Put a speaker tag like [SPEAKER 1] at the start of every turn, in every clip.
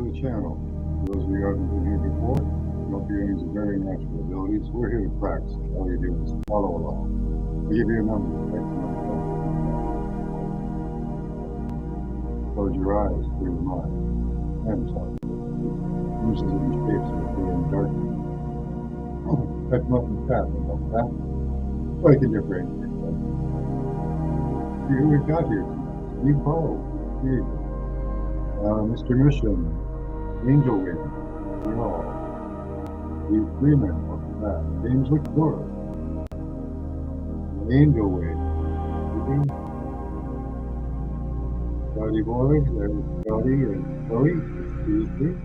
[SPEAKER 1] the channel. For those of you who haven't been here before, no feelings are very natural abilities. We're here to practice. All you do is follow along. I give you a number. Close your eyes, clear your mind. And talk. Uses and shapes of the darkness. Cut them up and tap them like that. So I can differentiate them. See who we've got here. Steve Bow. Here you go. Mr. Mission. Angel Wing. We all. Steve Freeman. Welcome back. James LaCour. Angel Wing. Scotty Boy. There's Scotty and Chloe. Good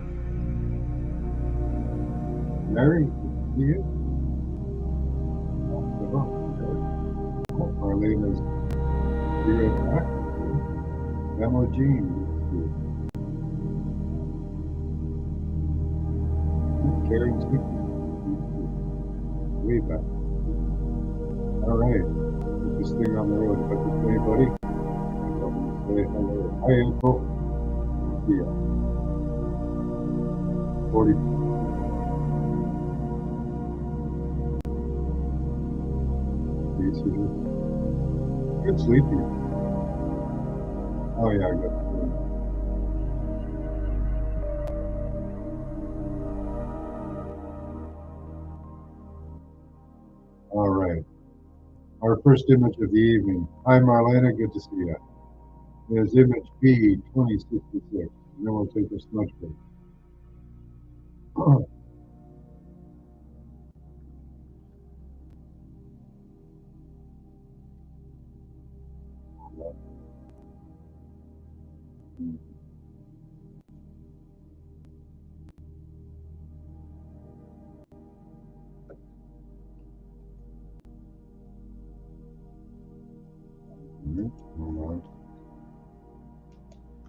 [SPEAKER 1] Mary. Good to see you. Marlena's here back. Emma Jean. Karen Sticky. Way back. All right. Put this thing on the road. Put this way, buddy. Say hello. Hi, Uncle. Yeah. 40. Good sleepy. Oh yeah, I got it. All right. Our first image of the evening. Hi Marlena, good to see you. There's image B 2066. And then we'll take a smudge break. Hold on.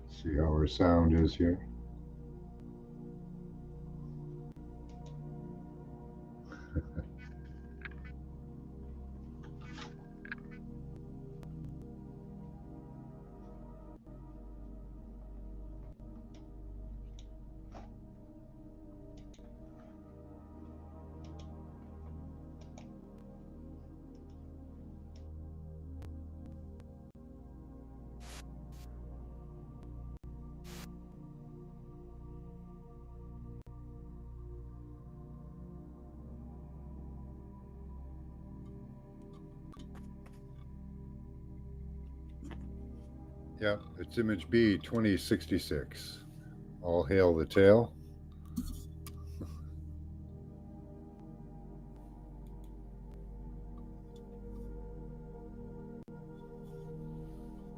[SPEAKER 1] See how our sound is here. Yeah, it's image B 2066. All hail the tail.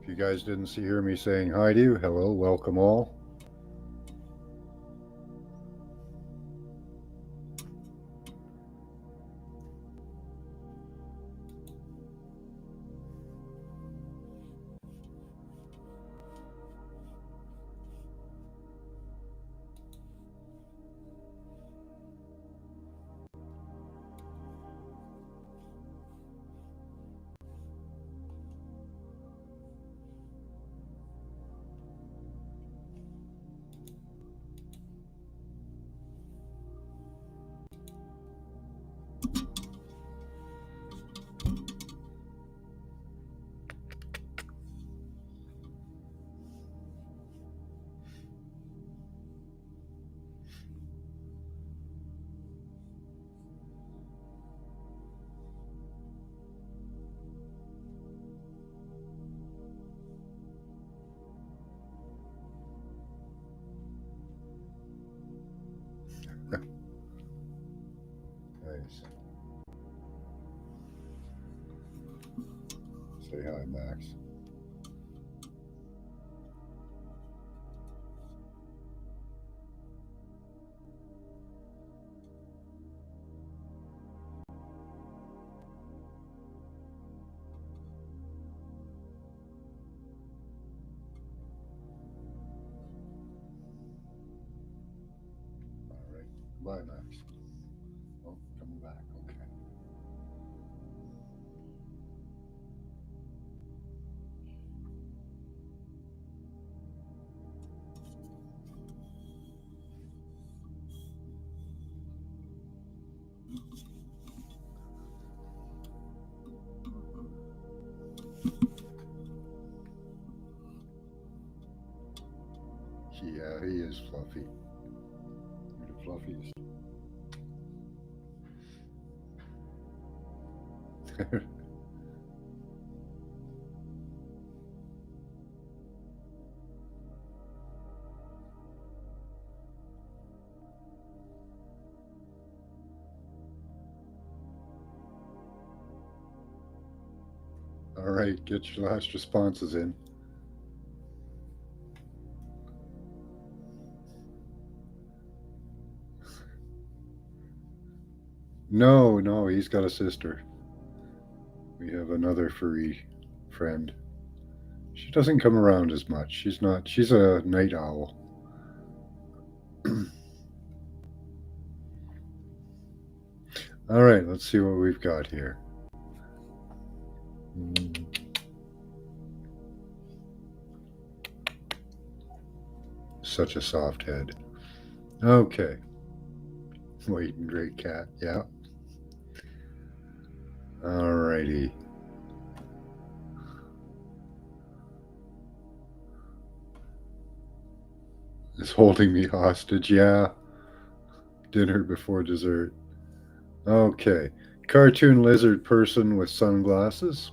[SPEAKER 1] If you guys didn't hear me saying hi to you, hello, welcome all. Nice. Say hi, Max. All right. Bye, Max. Oh, coming back. Okay. is Fluffy. Where the Fluffies? All right, get your last responses in. No, he's got a sister. We have another furry friend. She doesn't come around as much. She's a night owl. All right, let's see what we've got here. Such a soft head. Okay. White and gray cat, yeah. Alrighty. Is holding me hostage, yeah. Dinner before dessert. Okay. Cartoon lizard person with sunglasses.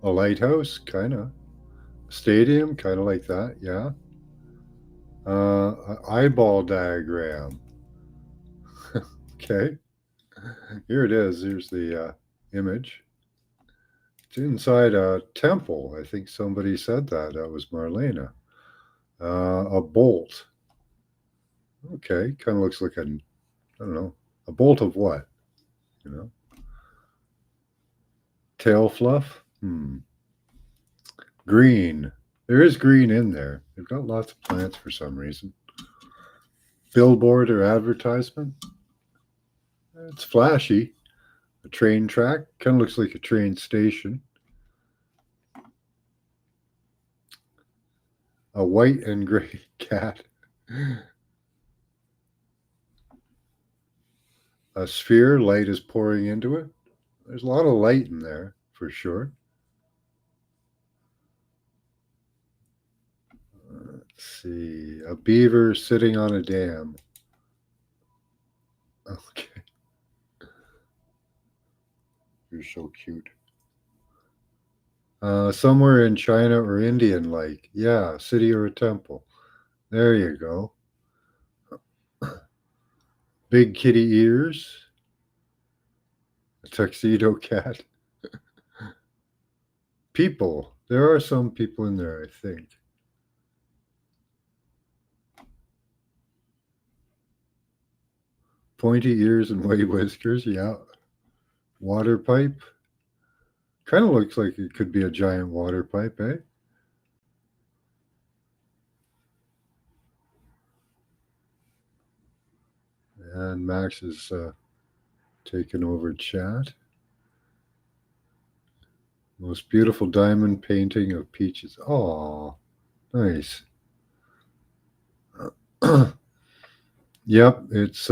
[SPEAKER 1] A lighthouse, kind of. Stadium, kind of like that, yeah. Eyeball diagram. Okay. Here it is. Here's the image. It's inside a temple. I think somebody said that. That was Marlena. A bolt. Okay. Kind of looks like I don't know. A bolt of what? You know? Tail fluff? Green. There is green in there. They've got lots of plants for some reason. Billboard or advertisement? It's flashy. A train track. Kind of looks like a train station. A white and gray cat. A sphere. Light is pouring into it. There's a lot of light in there, for sure. Let's see. A beaver sitting on a dam. Okay. You're so cute. Somewhere in China or Indian, like, yeah, city or a temple. There you go. Big kitty ears. A tuxedo cat. People. There are some people in there, I think. Pointy ears and white whiskers, yeah. Water pipe. Kind of looks like it could be a giant water pipe, eh? And Max is taking over chat. Most beautiful diamond painting of peaches. Oh, nice. Yep, it's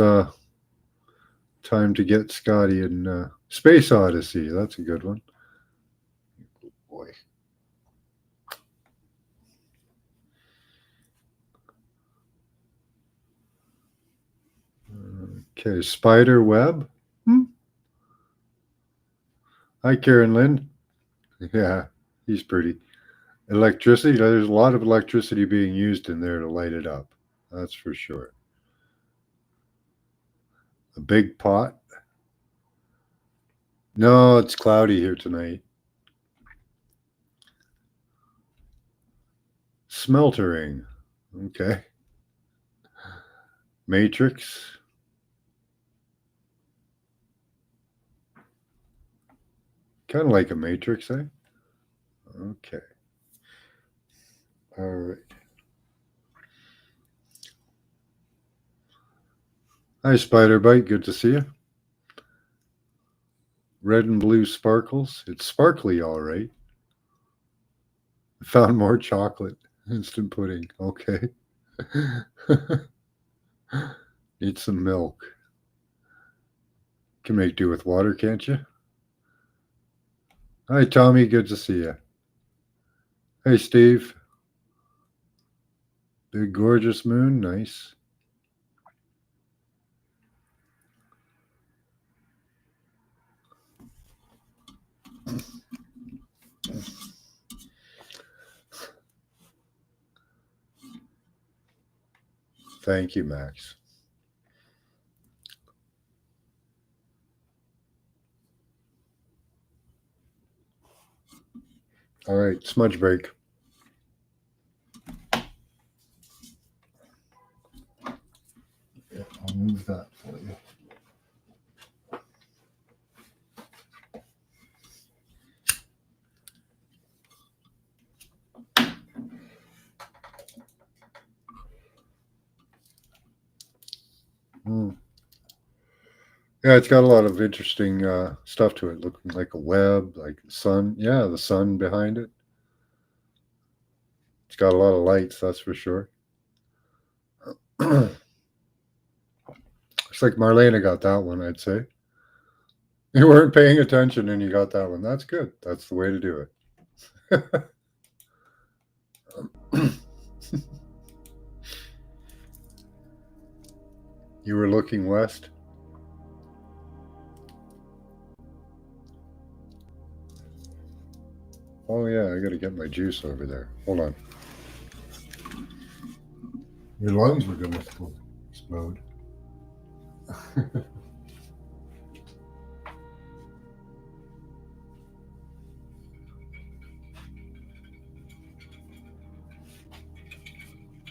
[SPEAKER 1] time to get Scotty in Space Odyssey. That's a good one. Good boy. Okay, Spider Web. Hi, Karen Lynn. Yeah, he's pretty. Electricity. There's a lot of electricity being used in there to light it up. That's for sure. A big pot. No, it's cloudy here tonight. Smeltering. Okay. Matrix. Kind of like a matrix, eh? Okay. All right. Hi, Spider Bite. Good to see you. Red and blue sparkles. It's sparkly, all right. Found more chocolate. Instant pudding. Okay. Need some milk. Can make do with water, can't you? Hi, Tommy. Good to see you. Hey, Steve. Big gorgeous moon, nice. Thank you, Max. All right, smudge break. Yeah, I'll move that for you. Yeah, it's got a lot of interesting stuff to it, looking like a web, like the sun. Yeah, the sun behind it. It's got a lot of lights, that's for sure. Looks like Marlena got that one, I'd say. You weren't paying attention and you got that one. That's good. That's the way to do it. You were looking west? Oh, yeah, I got to get my juice over there. Hold on. Your lungs were going to explode.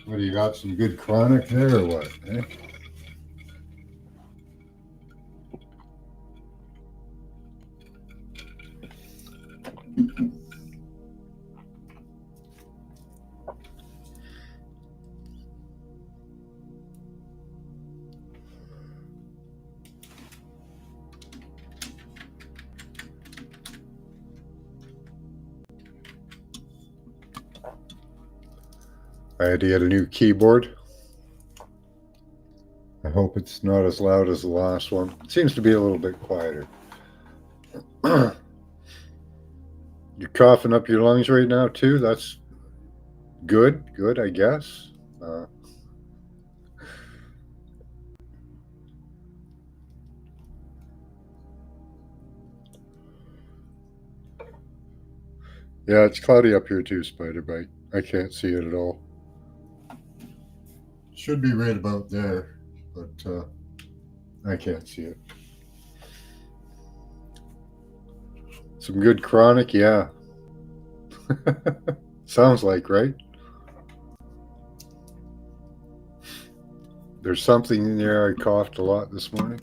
[SPEAKER 1] What, do you got some good chronic there or what? Eh? I had to get a new keyboard. I hope it's not as loud as the last one. It seems to be a little bit quieter. You're coughing up your lungs right now too? That's good, I guess. Yeah, it's cloudy up here too, Spiderbite. I can't see it at all. Should be right about there, but I can't see it. Some good chronic, yeah. Sounds like, right? There's something in the air. I coughed a lot this morning.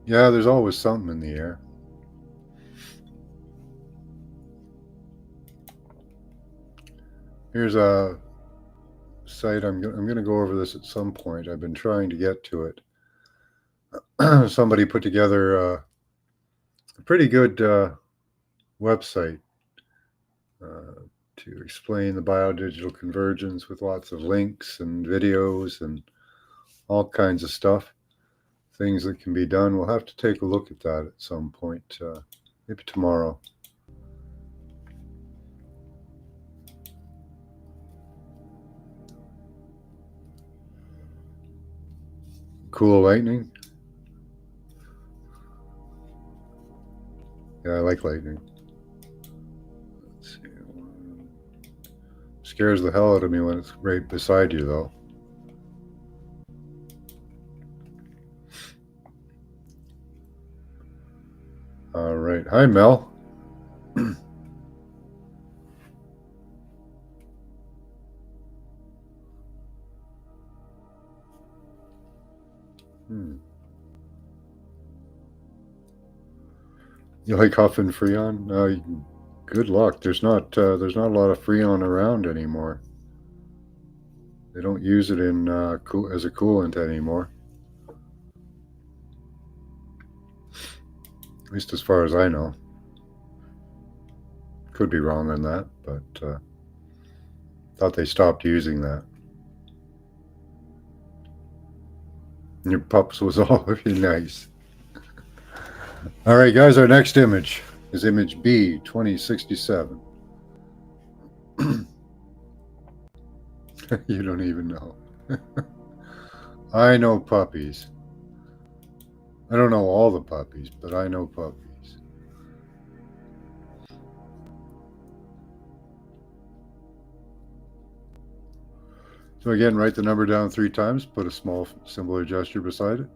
[SPEAKER 1] Yeah, there's always something in the air. Here's a site. I'm going to go over this at some point. I've been trying to get to it. Somebody put together a pretty good website to explain the biodigital convergence with lots of links and videos and all kinds of stuff, things that can be done. We'll have to take a look at that at some point, maybe tomorrow. Cool lightning. Yeah, I like lightning. Let's see. Scares the hell out of me when it's right beside you, though. All right. Hi, Mel. You like huffing Freon? Good luck. There's not a lot of Freon around anymore. They don't use it in as a coolant anymore. At least as far as I know. Could be wrong on that, but thought they stopped using that. Your pups was all very nice. All right, guys, our next image is image B, 2067. You don't even know. I know puppies. I don't know all the puppies, but I know puppies. So again, write the number down 3 times, put a small symbol or gesture beside it.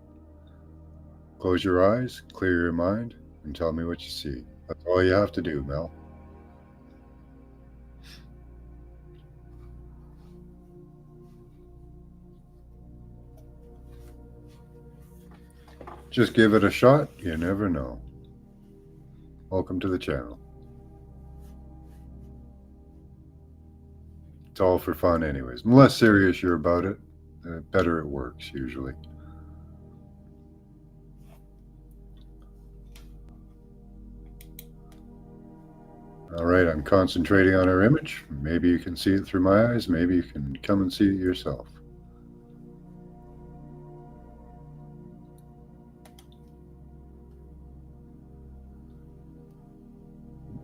[SPEAKER 1] Close your eyes, clear your mind, and tell me what you see. That's all you have to do, Mel. Just give it a shot. You never know. Welcome to the channel. It's all for fun anyways. The less serious you're about it, the better it works usually. All right, I'm concentrating on our image. Maybe you can see it through my eyes. Maybe you can come and see it yourself.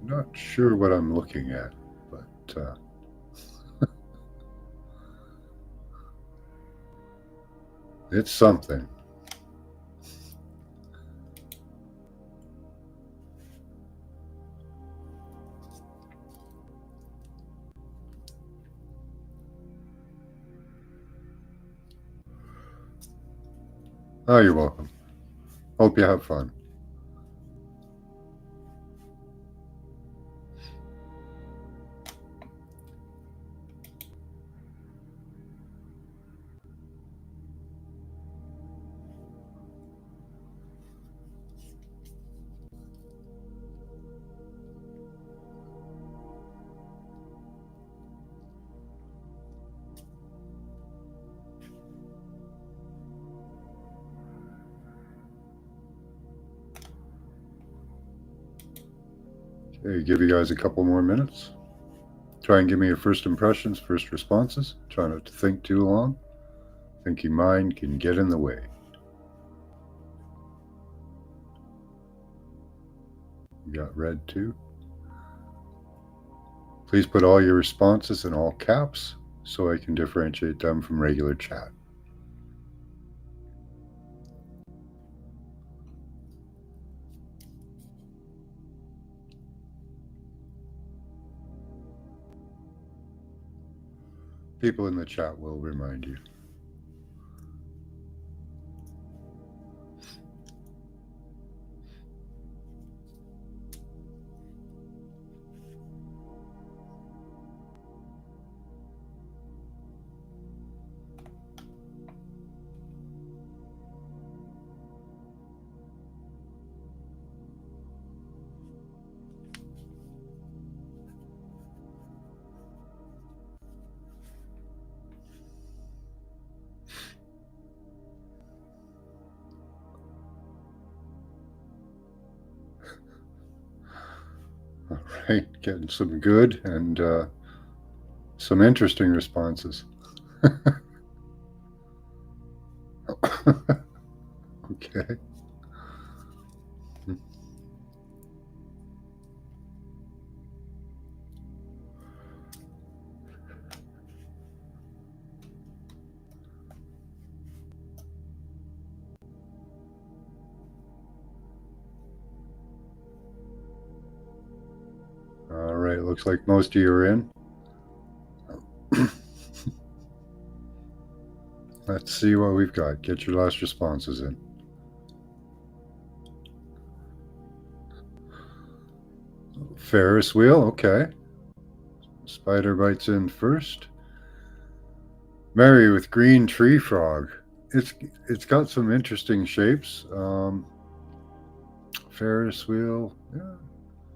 [SPEAKER 1] Not sure what I'm looking at, but it's something. Oh, you're welcome. Hope you have fun. Okay, give you guys a couple more minutes. Try and give me your first impressions, first responses. Try not to think too long. Thinking mind can get in the way. You got red too. Please put all your responses in all caps so I can differentiate them from regular chat. People in the chat will remind you. All right, getting some good and some interesting responses. Okay. All right, looks like most of you are in. Let's see what we've got. Get your last responses in. Ferris wheel, okay. Spider bites in first. Mary with green tree frog. It's got some interesting shapes. Ferris wheel, yeah.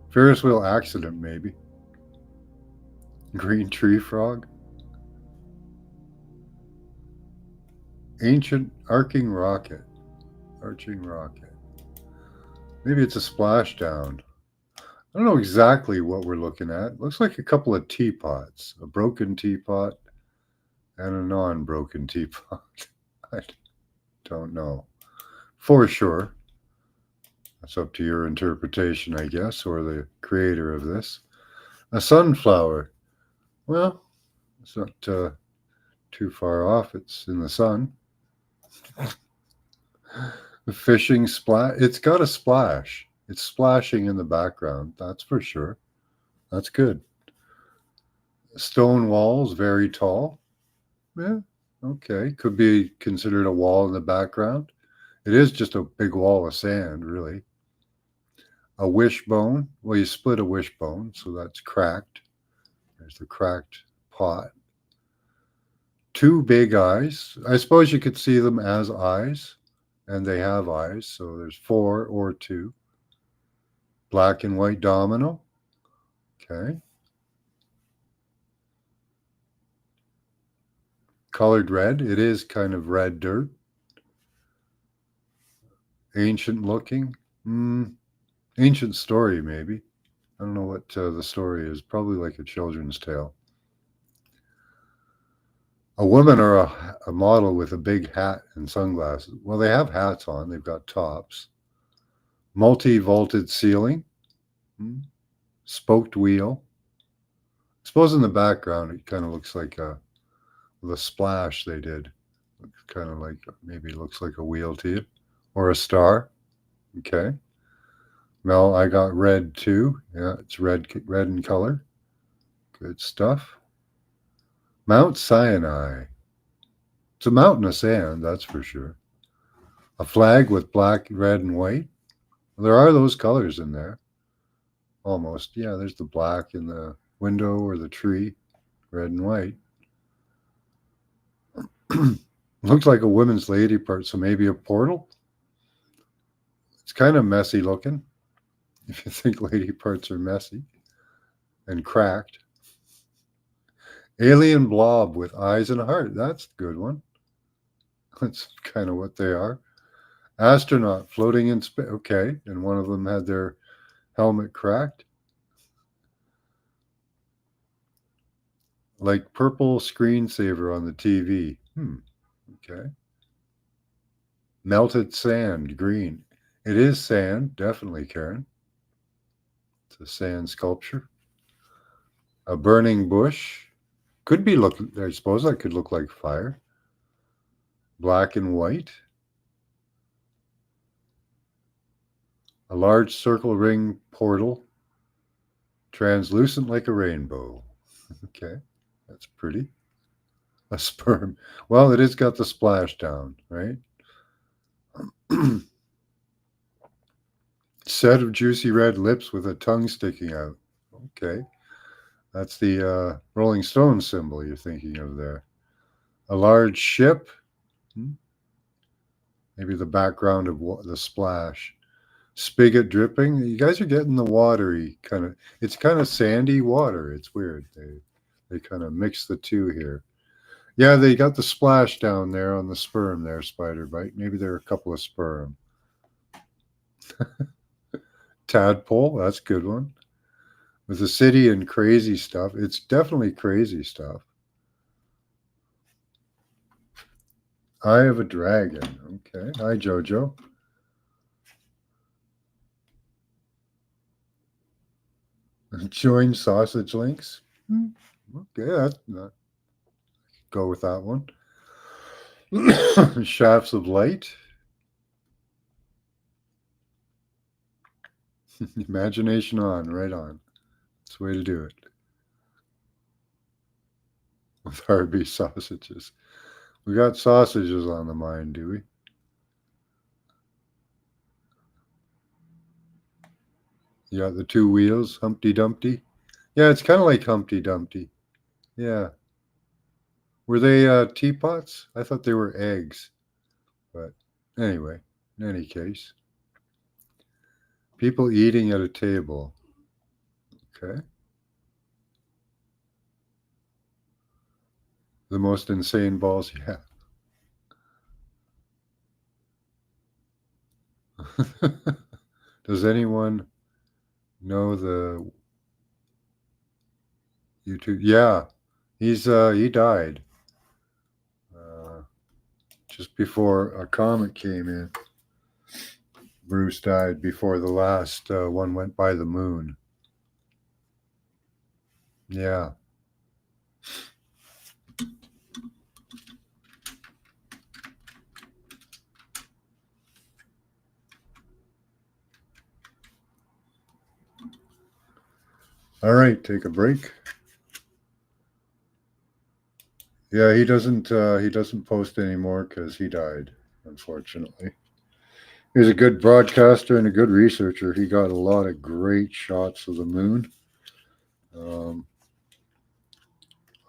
[SPEAKER 1] Ferris wheel accident, maybe. Green tree frog. Ancient arcing rocket. Arching rocket. Maybe it's a splashdown. I don't know exactly what we're looking at. Looks like a couple of teapots. A broken teapot and a non-broken teapot. I don't know for sure. That's up to your interpretation, I guess, or the creator of this. A sunflower. Well, it's not too far off. It's in the sun. The fishing splash. It's got a splash. It's splashing in the background. That's for sure. That's good. Stone walls, very tall. Yeah. Okay. Could be considered a wall in the background. It is just a big wall of sand, really. A wishbone. Well, you split a wishbone, so that's cracked. There's the cracked pot. Two big eyes. I suppose you could see them as eyes, and they have eyes, so there's four or two. Black and white domino. Okay. Colored red. It is kind of red dirt. Ancient looking. Ancient story, maybe. I don't know what the story is. Probably like a children's tale. A woman or a model with a big hat and sunglasses. Well, they have hats on. They've got tops. Multi-vaulted ceiling. Spoked wheel. I suppose in the background it kind of looks like the splash they did. Looks kind of like, maybe looks like a wheel to you. Or a star. Okay. Well, I got red too. Yeah, it's red in color. Good stuff. Mount Sinai. It's a mountain of sand, that's for sure. A flag with black, red, and white. There are those colors in there. Almost. Yeah, there's the black in the window or the tree, red and white. Looks like a women's lady part, so maybe a portal. It's kind of messy looking, if you think lady parts are messy and cracked. Alien blob with eyes and a heart. That's a good one. That's kind of what they are. Astronaut floating in space. Okay, and one of them had their helmet cracked. Like purple screensaver on the TV. Okay. Melted sand, green. It is sand, definitely, Karen. It's a sand sculpture. A burning bush. Could be I suppose that could look like fire. Black and white. A large circle ring portal. Translucent like a rainbow. Okay, that's pretty. A sperm. Well, it has got the splash down, right? Set of juicy red lips with a tongue sticking out. Okay. That's the Rolling Stones symbol you're thinking of there. A large ship. Maybe the background of the splash. Spigot dripping. You guys are getting the watery kind of. It's kind of sandy water. It's weird. They kind of mix the two here. Yeah, they got the splash down there on the sperm there, Spider Bite. Maybe there are a couple of sperm. Tadpole. That's a good one. With the city and crazy stuff. It's definitely crazy stuff. Eye of a dragon. Okay. Hi, Jojo. Join sausage links. Okay, that's not. Go with that one. Shafts of light. Imagination on, right on. That's the way to do it. With Arby's sausages. We got sausages on the mind, do we? You got the two wheels, Humpty Dumpty. Yeah, it's kind of like Humpty Dumpty. Yeah. Were they teapots? I thought they were eggs. But anyway, in any case. People eating at a table. Okay. The most insane balls, yeah. Does anyone know the YouTube? Yeah, he died just before a comet came in. Bruce died before the last one went by the moon. Yeah. All right, take a break. Yeah, he doesn't post anymore because he died, unfortunately. He was a good broadcaster and a good researcher. He got a lot of great shots of the moon. Um,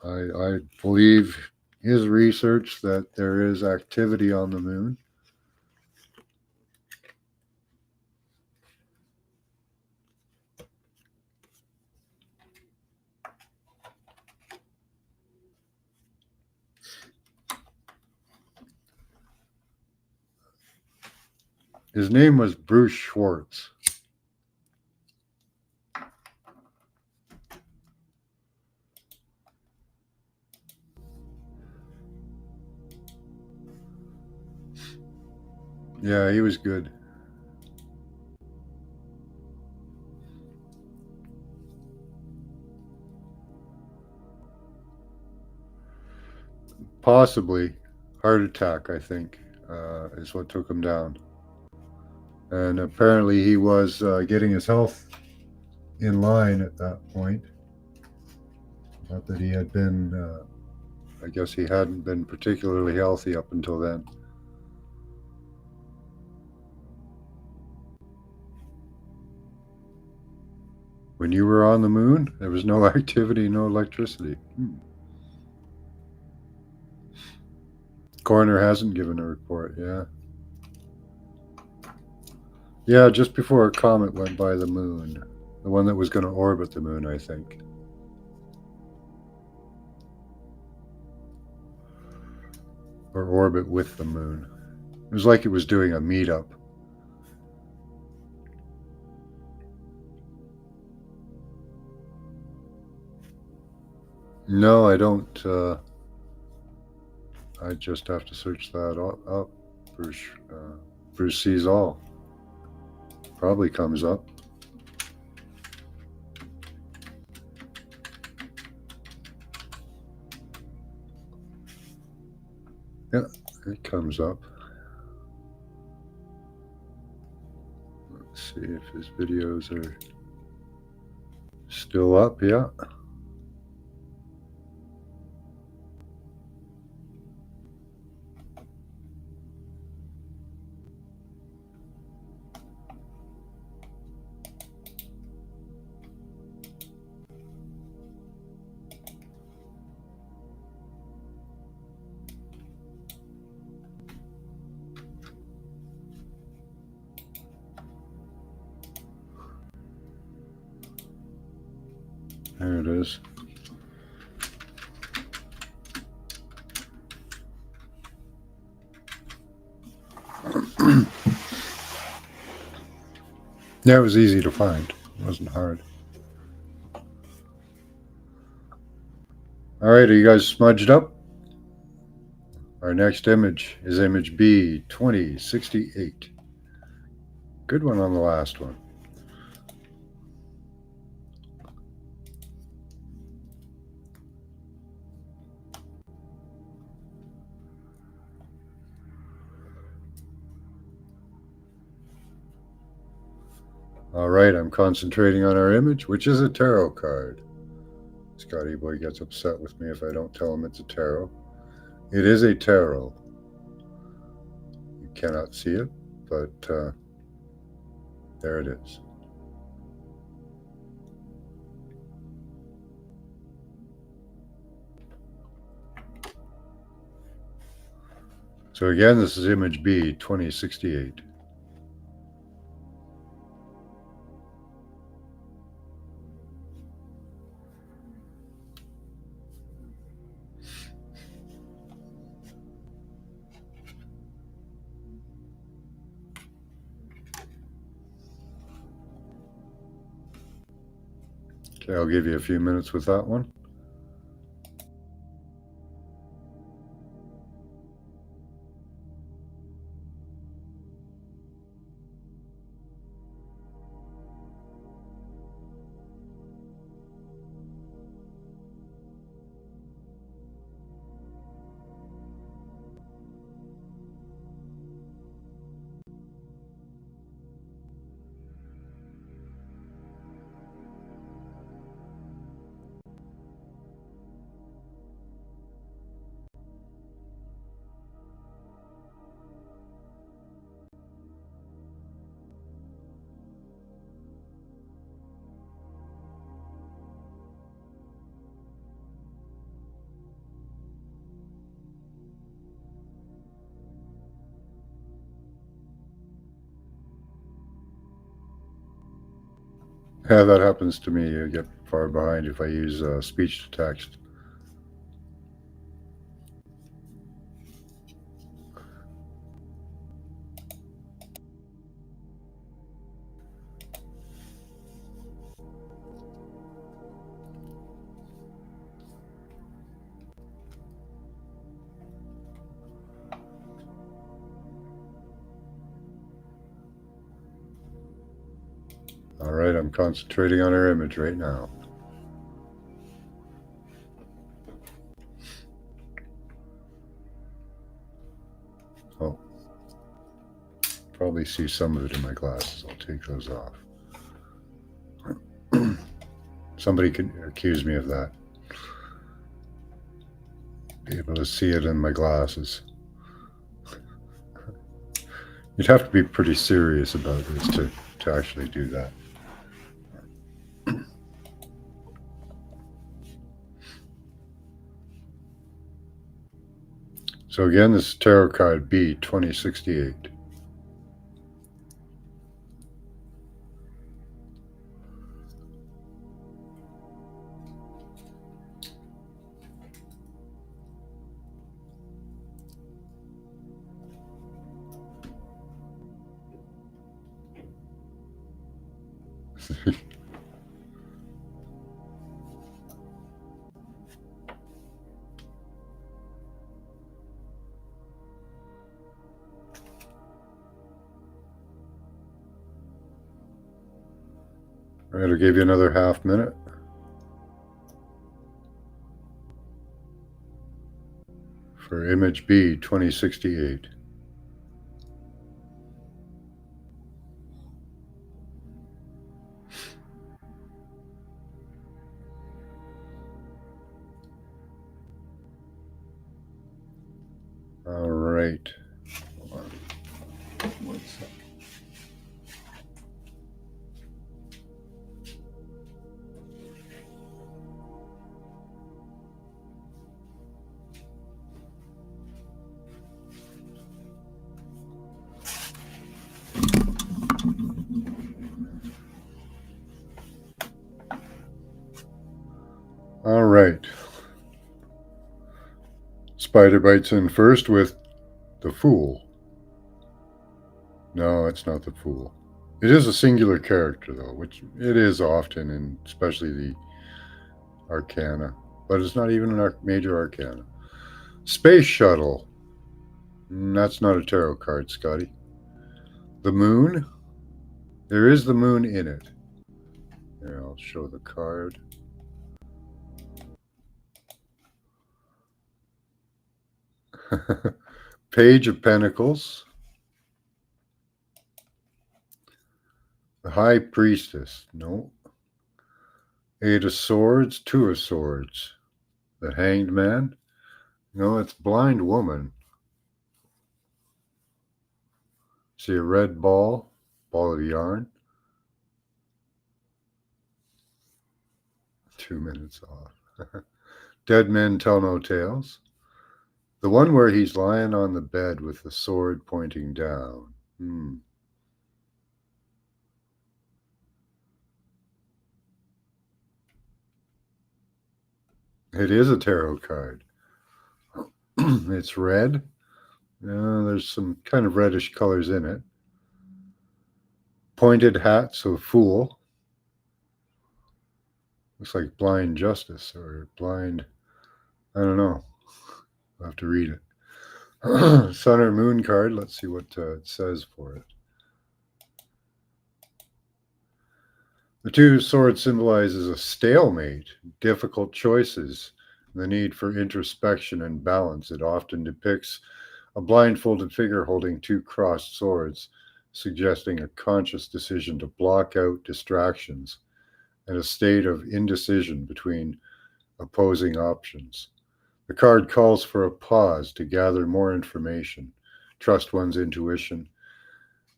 [SPEAKER 1] I believe his research that there is activity on the moon. His name was Bruce Schwartz. Yeah, he was good. Possibly heart attack, I think, is what took him down. And apparently he was getting his health in line at that point. Not that he had been, I guess he hadn't been particularly healthy up until then. When you were on the moon, there was no activity, no electricity. Coroner hasn't given a report, yeah. Yeah, just before a comet went by the moon. The one that was going to orbit the moon, I think. Or orbit with the moon. It was like it was doing a meetup. No, I don't. I just have to search that up. Bruce, Bruce sees all. Probably comes up. Yeah, it comes up. Let's see if his videos are still up. Yeah. There it is. Yeah, it was easy to find. It wasn't hard. All right, are you guys smudged up? Our next image is image B2068. Good one on the last one. All right, I'm concentrating on our image, which is a tarot card. Scotty Boy gets upset with me if I don't tell him it's a tarot. It is a tarot. You cannot see it, but there it is. So again, this is image B2068. Okay, I'll give you a few minutes with that one. Yeah, that happens to me. I get far behind if I use speech to text. All right, I'm concentrating on our image right now. Oh, probably see some of it in my glasses. I'll take those off. Somebody could accuse me of that. Be able to see it in my glasses. You'd have to be pretty serious about this to actually do that. So again, this is Tarot card B 2068. All right, I'll give you another half minute. For image B 2068. All right. Hold on. 1 second. All right. Spider bites in first with the Fool. No, it's not the Fool. It is a singular character, though, which it is often, in especially the Arcana, but it's not even an major Arcana. Space Shuttle. That's not a tarot card, Scotty. The Moon. There is the moon in it. Here, I'll show the card. Page of Pentacles. The High Priestess. No. 8 of Swords. 2 of Swords. The Hanged Man. No, it's Blind Woman. See a red ball of yarn. 2 minutes off. Dead Men Tell No Tales. The one where he's lying on the bed with the sword pointing down. It is a tarot card. It's red. There's some kind of reddish colors in it. Pointed hat, so Fool. Looks like Blind Justice or Blind, I don't know. I'll have to read it. Sun or Moon card. Let's see what it says for it. The 2 swords symbolizes a stalemate, difficult choices, the need for introspection and balance. It often depicts a blindfolded figure holding 2 crossed swords, suggesting a conscious decision to block out distractions and a state of indecision between opposing options. The card calls for a pause to gather more information, trust one's intuition,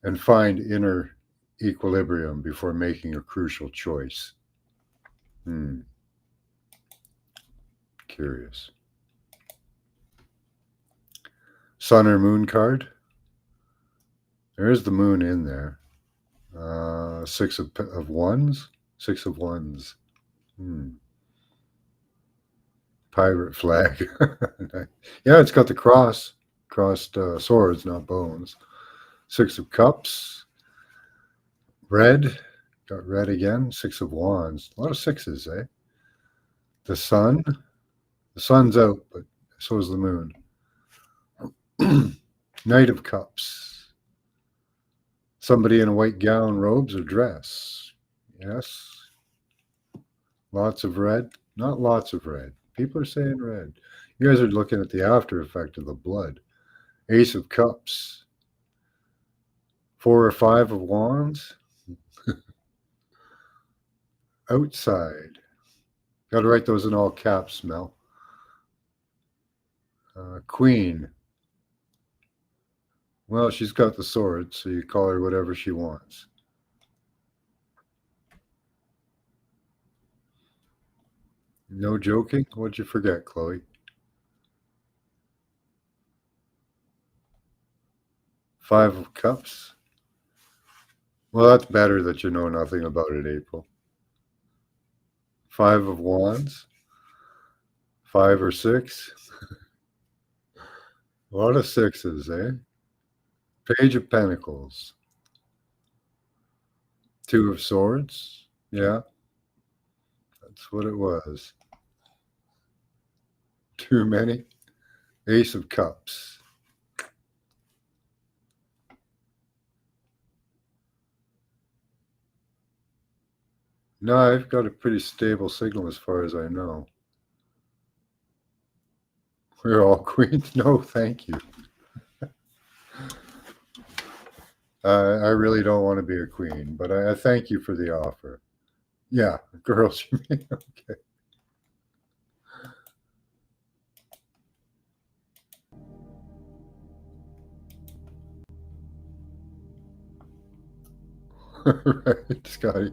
[SPEAKER 1] and find inner equilibrium before making a crucial choice. Curious. Sun or Moon card. There is the moon in there. 6 of Wands. Six of Wands. Pirate flag. Yeah, it's got the crossed swords, not bones. Six of Cups. Red. Got red again. Six of Wands. A lot of sixes, eh? The sun. The sun's out, but so is the moon. Knight of Cups. Somebody in a white gown, robes, or dress. Yes. Lots of red. Not lots of red. People are saying red. You guys are looking at the after effect of the blood. Ace of Cups. Four or five of Wands. Outside. Got to write those in all caps, Mel. Queen. Well, she's got the sword, so you call her whatever she wants. No joking? What'd you forget, Chloe? Five of Cups. Well, that's better that you know nothing about it, April. Five of Wands. Five or six. A lot of sixes, eh? Page of Pentacles. Two of Swords. Yeah, that's what it was. Too many. Ace of Cups. No, I've got a pretty stable signal as far as I know. We're all queens. No, thank you. I really don't want to be a queen, but I thank you for the offer. Yeah, girls, you mean? Okay. Right,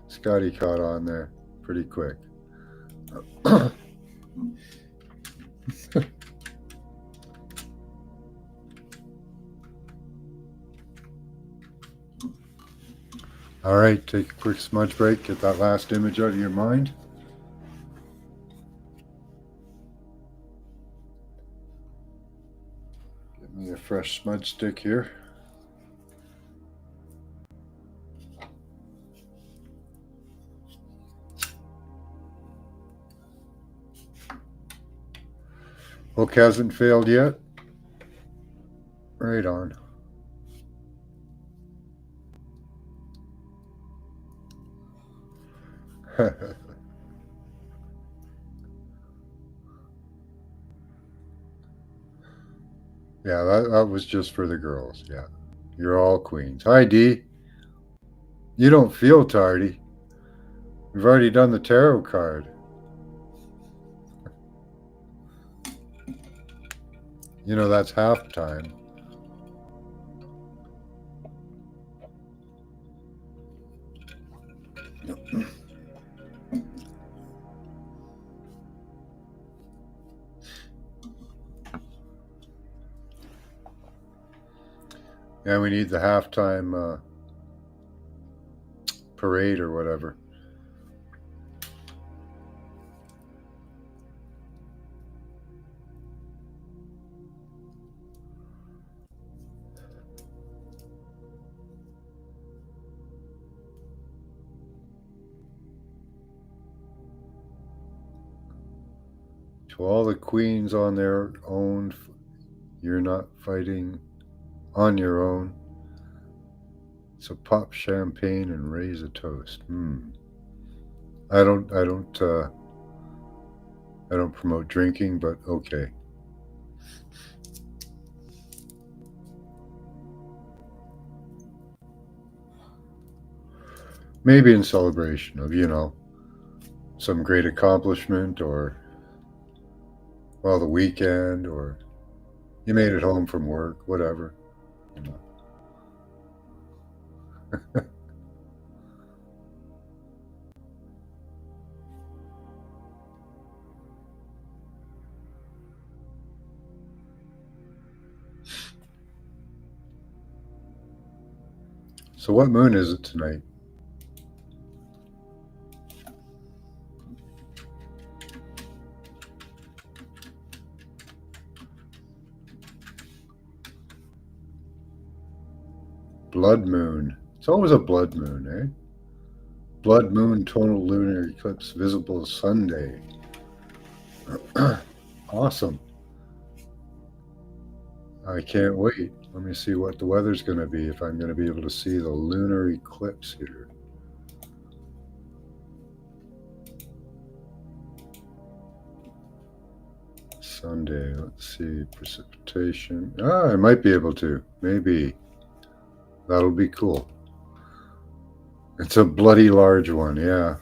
[SPEAKER 1] Scotty caught on there pretty quick. All right, take a quick smudge break. Get that last image out of your mind. Get me a fresh smudge stick here. Hook hasn't failed yet. Right on. Yeah, that was just for the girls. Yeah, you're all queens. Hi, Dee. You don't feel tardy. We've already done the tarot card. You know, that's halftime. Yeah, we need the halftime parade or whatever. To all the queens on their own, you're not fighting on your own. So pop champagne and raise a toast. I don't promote drinking, but okay. Maybe in celebration of, you know, some great accomplishment, or, well, the weekend, or you made it home from work, whatever. You know. So what moon is it tonight? Blood moon. It's always a blood moon, eh? Blood moon total lunar eclipse visible Sunday. Awesome. I can't wait. Let me see what the weather's going to be, if I'm going to be able to see the lunar eclipse here. Sunday, let's see, precipitation. I might be able to. Maybe. That'll be cool. It's a bloody large one, yeah.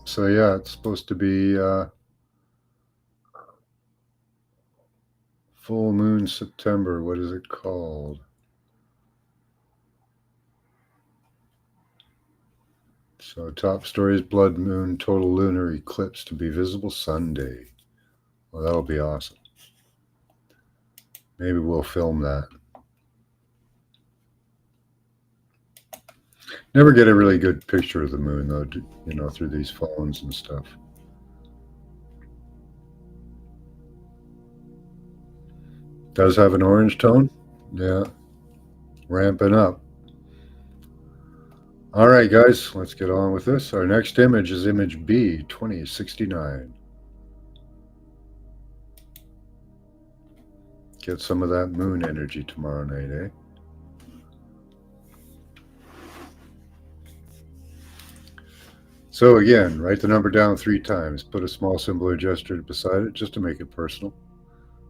[SPEAKER 1] So yeah, it's supposed to be full moon September. What is it called? So top story is blood moon total lunar eclipse to be visible Sunday. Well, that'll be awesome. Maybe we'll film that. Never get a really good picture of the moon though, you know, through these phones and stuff. Does have an orange tone? Yeah. Ramping up. All right, guys, let's get on with this. Our next image is image B, 2069. Get some of that moon energy tomorrow night, eh? So again, write the number down 3 times. Put a small symbol or gesture beside it just to make it personal.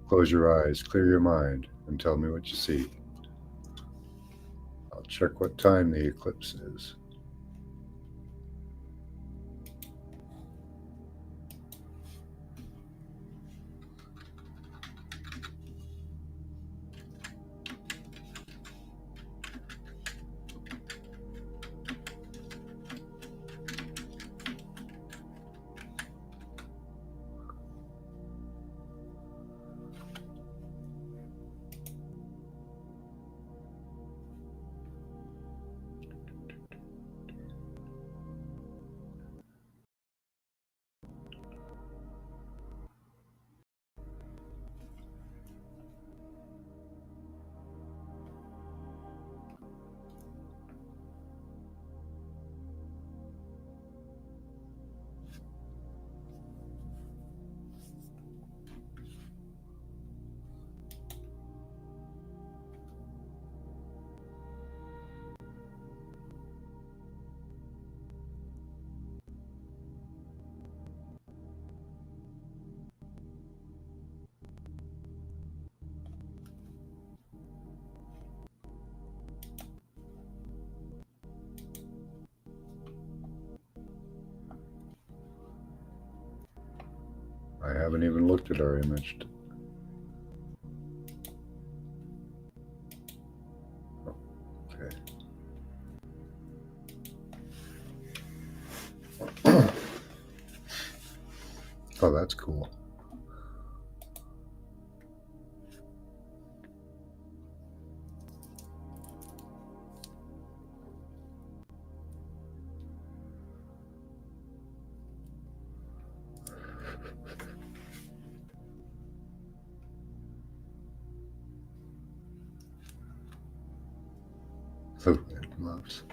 [SPEAKER 1] Close your eyes, clear your mind, and tell me what you see. I'll check what time the eclipse is. I haven't even looked at our image. Okay. Oh, that's cool. Oh, it loves.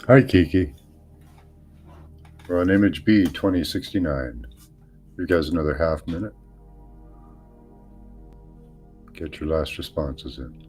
[SPEAKER 1] Hi, Kiki. We're on image B 2069. You guys another half minute. Get your last responses in.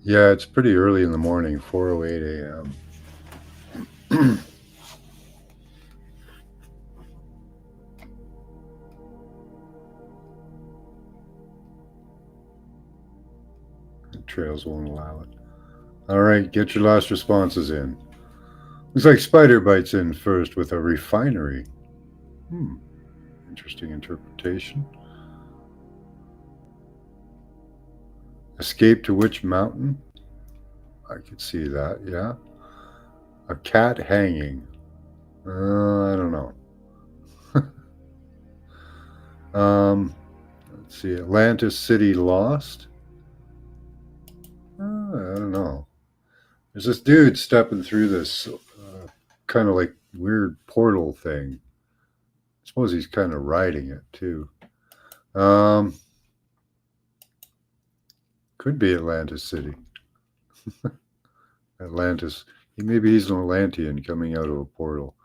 [SPEAKER 1] Yeah, it's pretty early in the morning, 4:08 a.m. The trails won't allow it. All right, get your last responses in. Looks like Spider bites in first with a refinery. Interesting interpretation. Escape to which mountain? I could see that, yeah. A cat hanging. I don't know. Let's see. Atlantis City lost. I don't know. There's this dude stepping through this kind of like weird portal thing. I suppose he's kind of riding it too. Could be Atlantis City. Atlantis. Maybe he's an Atlantean coming out of a portal.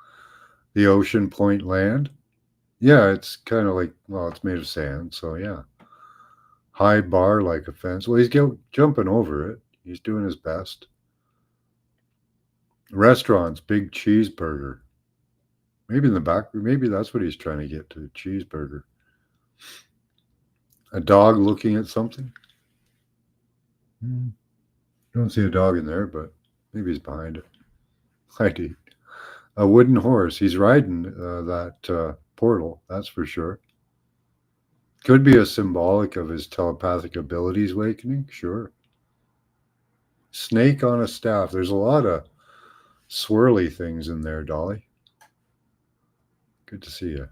[SPEAKER 1] The Ocean Point land. Yeah, it's kind of like, well, it's made of sand, so yeah. High bar like a fence. Well, he's jumping over it. He's doing his best. Restaurants, big cheeseburger. Maybe in the back, maybe that's what he's trying to get to, cheeseburger. A dog looking at something. Don't see a dog in there, but maybe he's behind it. I do. A wooden horse. He's riding that portal, that's for sure. Could be a symbolic of his telepathic abilities awakening, sure. Snake on a staff. There's a lot of swirly things in there, Dolly. Good to see you.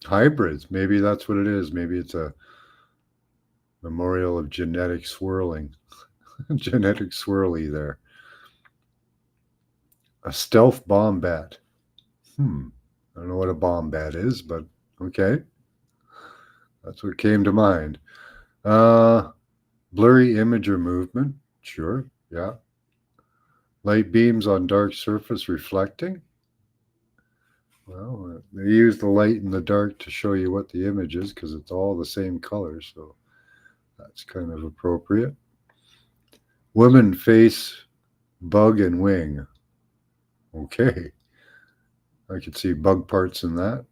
[SPEAKER 1] Hybrids. Maybe that's what it is. Maybe it's a memorial of genetic swirling. Genetic swirly there. A stealth bombat. I don't know what a bombat is, but okay. That's what came to mind. Blurry image or movement. Sure, yeah. Light beams on dark surface reflecting. Well, they use the light and the dark to show you what the image is because it's all the same color, so that's kind of appropriate. Woman face, bug and wing. Okay. I could see bug parts in that.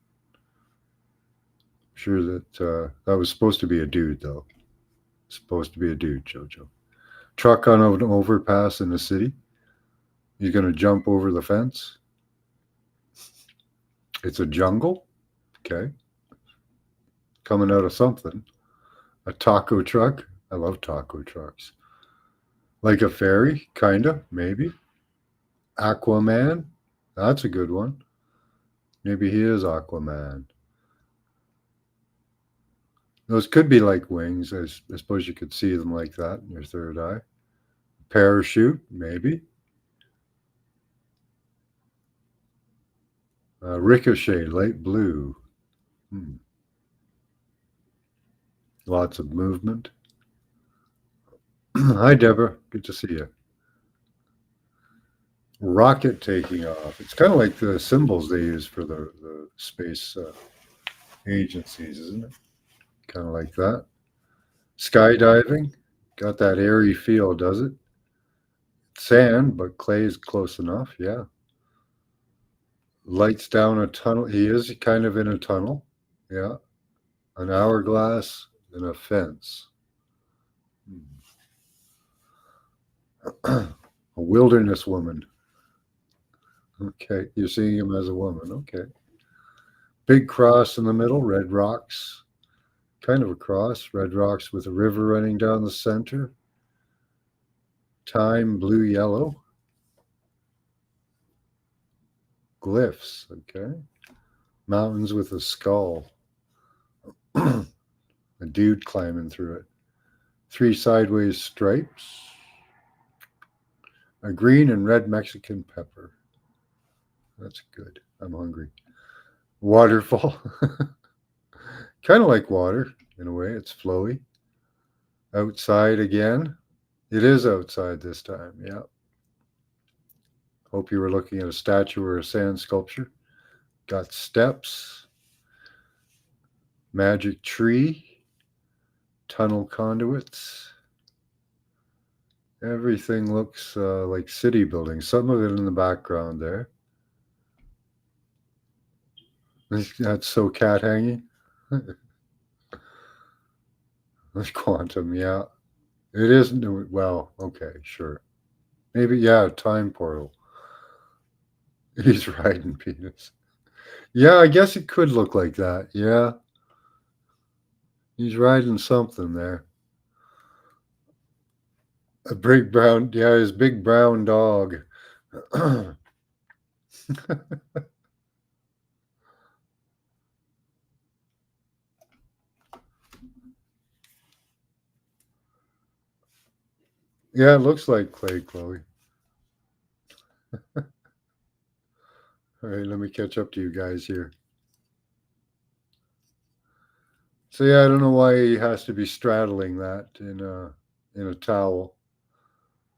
[SPEAKER 1] Sure that that was supposed to be a dude, though. Supposed to be a dude, Jojo. Truck on an overpass in the city. He's going to jump over the fence. It's a jungle. Okay. Coming out of something. A taco truck. I love taco trucks. Like a ferry, kind of, maybe. Aquaman. That's a good one. Maybe he is Aquaman. Those could be like wings. I suppose you could see them like that in your third eye. Parachute, maybe. Ricochet, light blue. Lots of movement. Hi, Deborah. Good to see you. Rocket taking off. It's kind of like the symbols they use for the space agencies, isn't it? Kind of like that. Skydiving. Got that airy feel, does it? Sand, but clay is close enough, yeah. Lights down a tunnel. He is kind of in a tunnel, yeah. An hourglass and a fence. A wilderness woman. Okay, you're seeing him as a woman. Okay. Big cross in the middle, red rocks. Kind of a cross, red rocks with a river running down the center. Time, blue, yellow. Glyphs, okay. Mountains with a skull. A dude climbing through it. 3 sideways stripes. A green and red Mexican pepper. That's good. I'm hungry. Waterfall. Kind of like water in a way. It's flowy. Outside again. It is outside this time. Yeah. Hope you were looking at a statue or a sand sculpture. Got steps. Magic tree. Tunnel conduits. Everything looks like city buildings. Some of it in the background there. That's so cat hanging. That's quantum, yeah. It isn't. Well, okay, sure. Maybe, yeah, time portal. He's riding penis. Yeah, I guess it could look like that. Yeah. He's riding something there. A big brown, yeah, his big brown dog. Yeah, it looks like clay, Chloe. All right, let me catch up to you guys here. So yeah, I don't know why he has to be straddling that in a towel.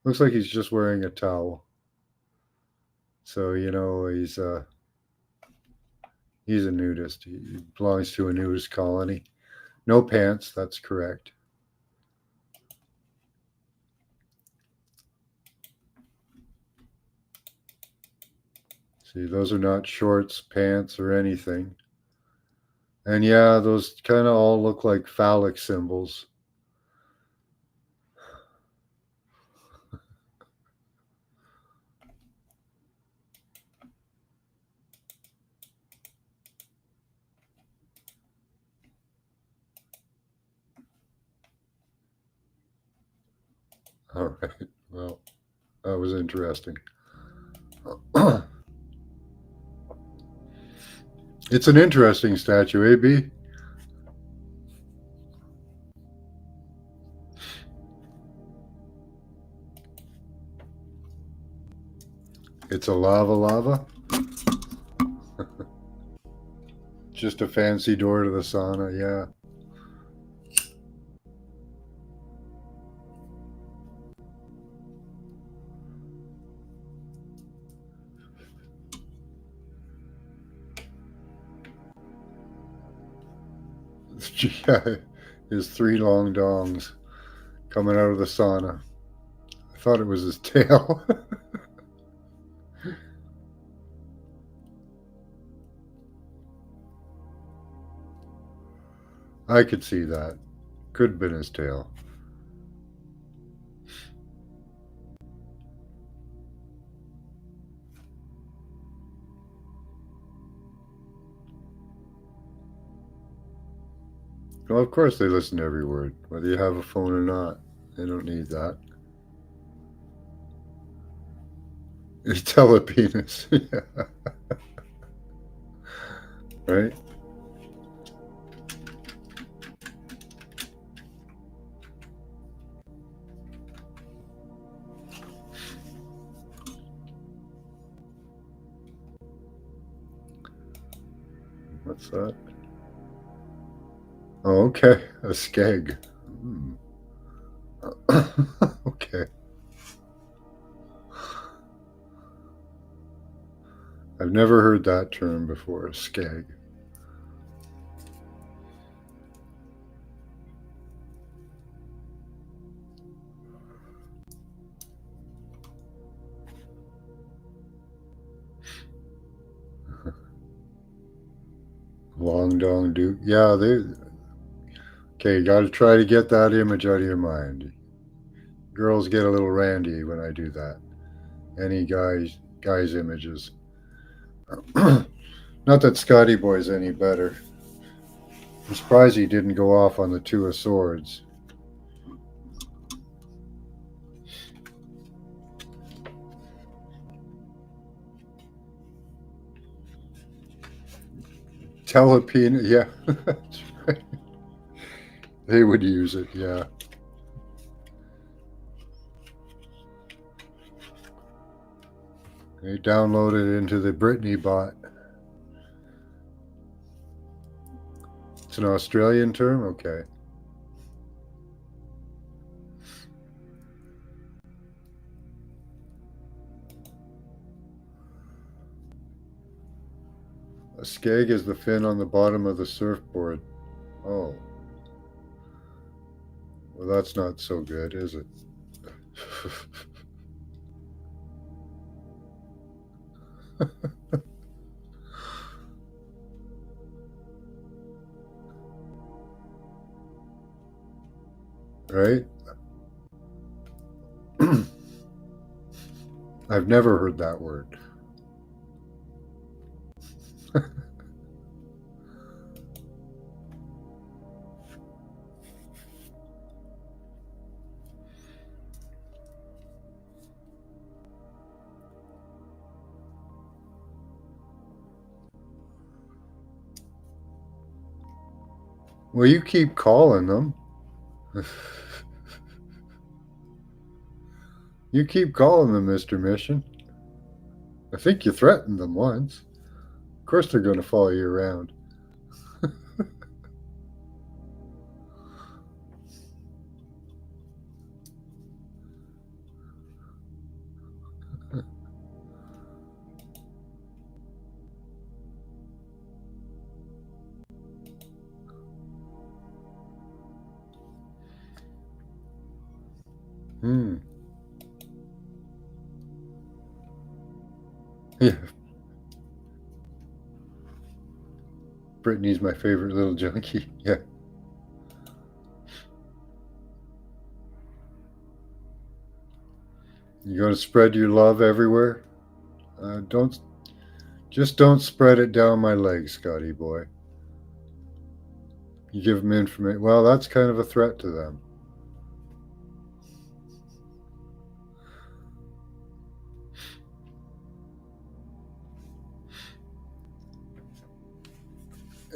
[SPEAKER 1] Looks like he's just wearing a towel. So he's a nudist. He belongs to a nudist colony. No pants. That's correct. See, those are not shorts, pants, or anything. And yeah, those kind of all look like phallic symbols. All right. Well, that was interesting. It's an interesting statue, AB. It's a lava. Just a fancy door to the sauna, yeah. Yeah, his 3 long dongs coming out of the sauna. I thought it was his tail. I could see that. Could have been his tail. Well, of course they listen to every word, whether you have a phone or not. They don't need that. Telepenis. Yeah. Right? What's that? Oh, okay. A skeg. Hmm. Okay. I've never heard that term before, a skeg. Long dong duke. Yeah, they. Okay, you got to try to get that image out of your mind. Girls get a little randy when I do that. Any guys images. Not that Scotty Boy's any better. I'm surprised he didn't go off on the Two of Swords. Telepena, yeah, that's right. They would use it, yeah. They download it into the Britney bot. It's an Australian term? Okay. A skeg is the fin on the bottom of the surfboard. Oh. Well, that's not so good, is it? Right? I've never heard that word. Well, you keep calling them. You keep calling them, Mr. Mission. I think you threatened them once. Of course they're going to follow you around. Hmm. Yeah. Brittany's my favorite little junkie. Yeah. You going to spread your love everywhere? Don't spread it down my legs, Scotty boy. You give them information. Well, that's kind of a threat to them.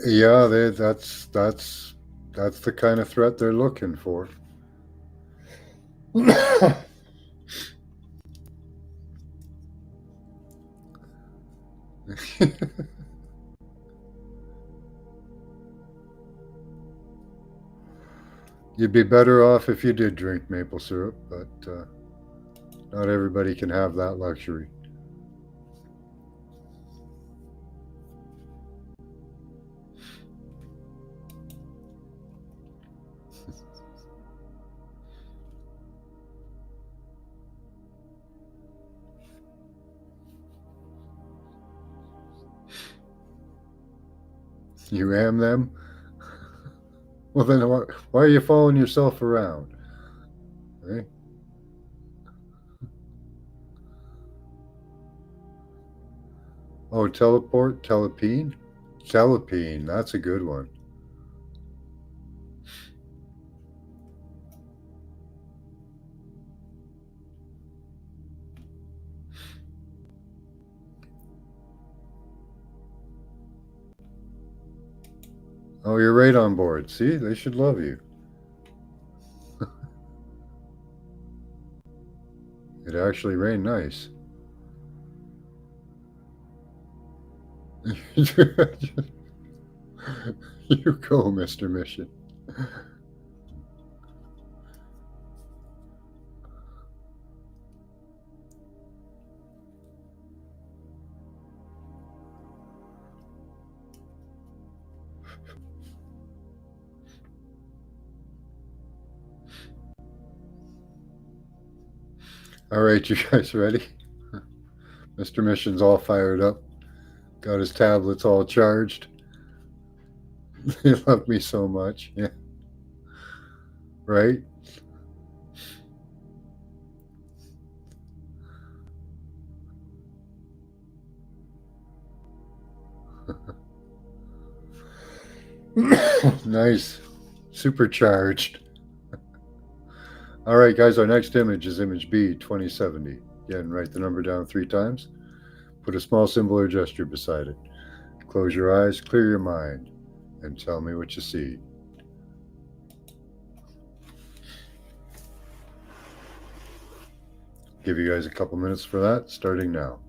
[SPEAKER 1] Yeah, that's the kind of threat they're looking for. You'd be better off if you did drink maple syrup, but not everybody can have that luxury. You am them? Well, then why are you following yourself around? Eh? Oh, teleport? Telepene? Telepene, that's a good one. Oh, you're right on board. See, they should love you. It actually rained nice. You go, Mr. Mission. All right, you guys ready? Mr. Mission's all fired up. Got his tablets all charged. They love me so much. Yeah. Right? Nice. Supercharged. All right, guys, our next image is image B, 2070. Again, write the number down 3 times. Put a small symbol or gesture beside it. Close your eyes, clear your mind, and tell me what you see. Give you guys a couple minutes for that, starting now.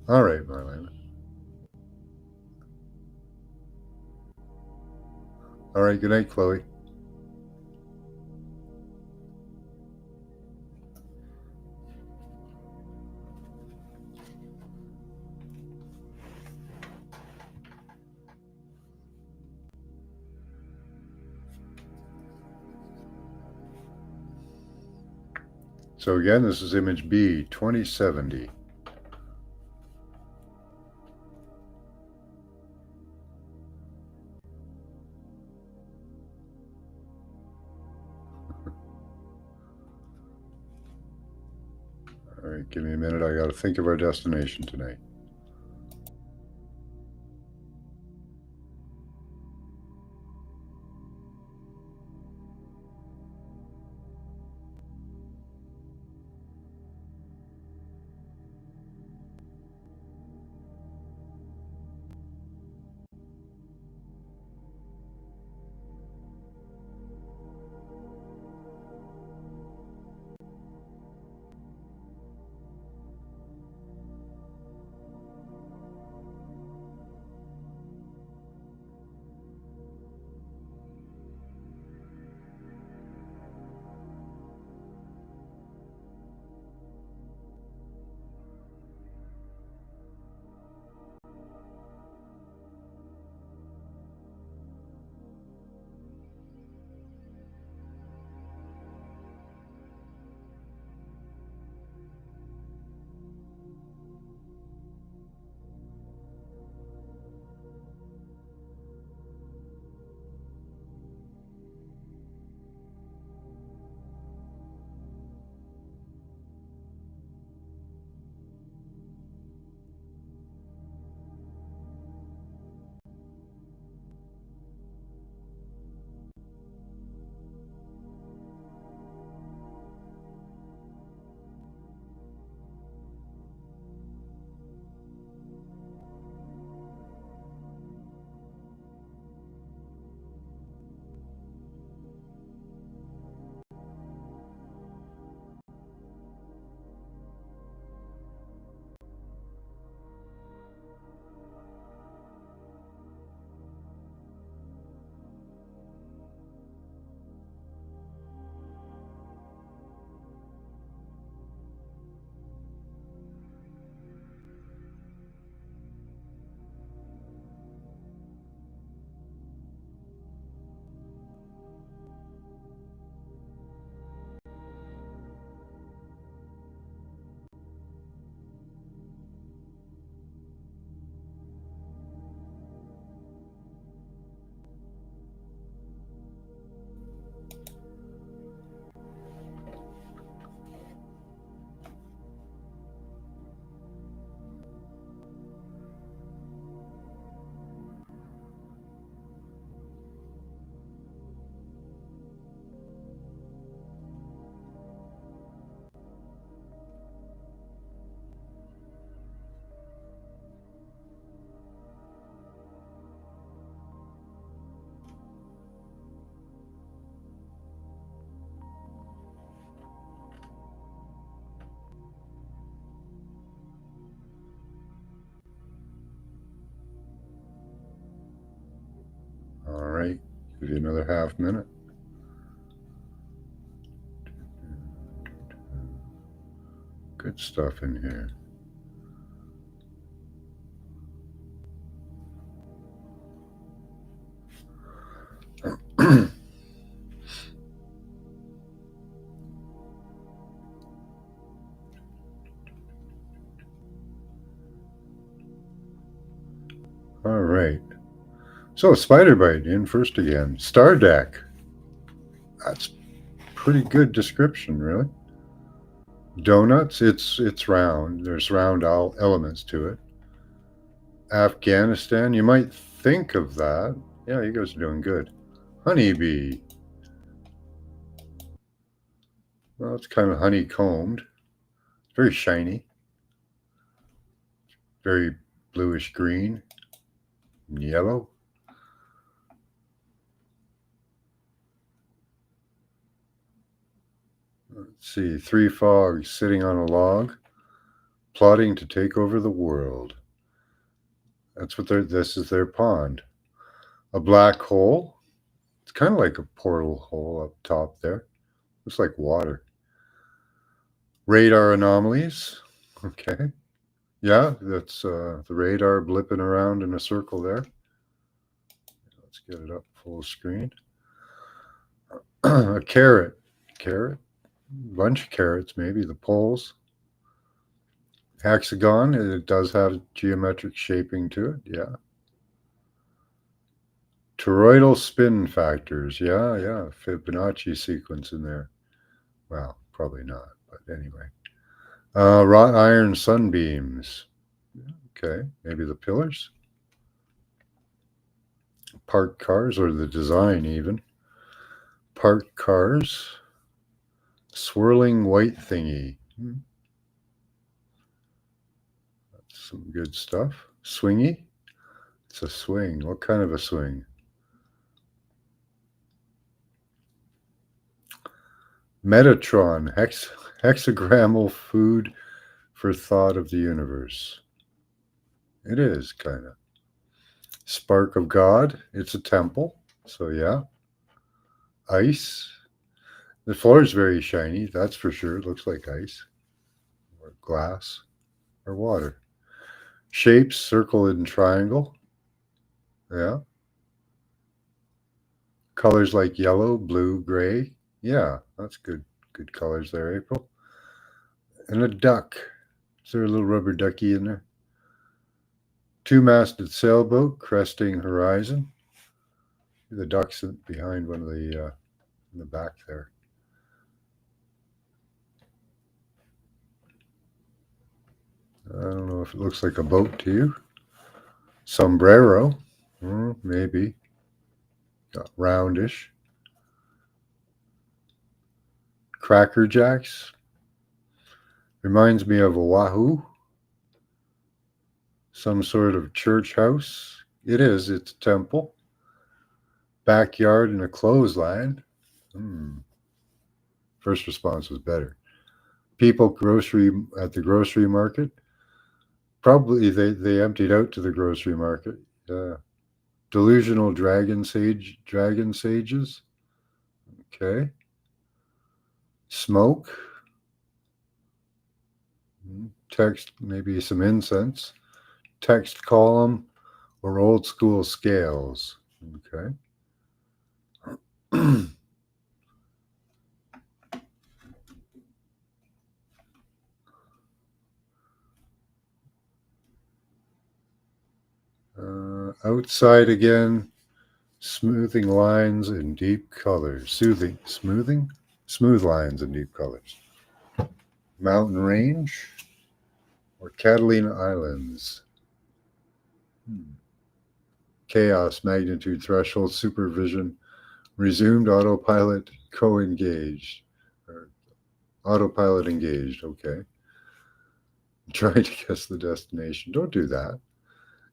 [SPEAKER 1] All right, Marlena. All right, good night, Chloe. So again, this is image B, 2070. All right, give me a minute. I got to think of our destination tonight. All right, give you another half minute. Good stuff in here. All right. So Spider Bite in first again. Star Deck. That's pretty good description, really. Donuts. It's round. There's round elements to it. Afghanistan. You might think of that. Yeah, you guys are doing good. Honeybee. Well, it's kind of honeycombed. Very shiny. Very bluish green. And yellow. Let's see. Three frogs sitting on a log, plotting to take over the world. That's what this is their pond. A black hole. It's kind of like a portal hole up top there. Looks like water. Radar anomalies. Okay. Yeah, that's the radar blipping around in a circle there. Let's get it up full screen. A carrot. Carrot. Bunch of carrots, maybe. The poles. Hexagon. It does have geometric shaping to it. Yeah. Toroidal spin factors. Yeah. Fibonacci sequence in there. Well, probably not, but anyway. Wrought iron sunbeams. Okay, maybe the pillars. Parked cars, or the design even. Parked cars. Swirling white thingy. That's some good stuff. Swingy. It's a swing. What kind of a swing? Metatron. Hexagrammal food for thought of the universe. It is, kind of. Spark of God. It's a temple. So, yeah. Ice. The floor is very shiny, that's for sure. It looks like ice, or glass, or water. Shapes, circle and triangle. Yeah. Colors like yellow, blue, gray. Yeah, that's good. Good colors there, April. And a duck. Is there a little rubber ducky in there? Two-masted sailboat, cresting horizon. The duck's behind one of the in the back there. I don't know if it looks like a boat to you. Sombrero, maybe. Got roundish. Cracker Jacks. Reminds me of Oahu. Some sort of church house. It is. It's a temple. Backyard and a clothesline. First response was better. People at the grocery market. Probably they emptied out to the grocery market. Delusional dragon sages. Okay. Smoke. Text, maybe some incense. Text column or old school scales. Okay. Outside again, smoothing lines in deep colors. Smooth lines in deep colors. Mountain range or Catalina Islands. Chaos, magnitude, threshold, supervision, resumed autopilot, co-engaged. Or autopilot engaged, okay. Trying to guess the destination. Don't do that.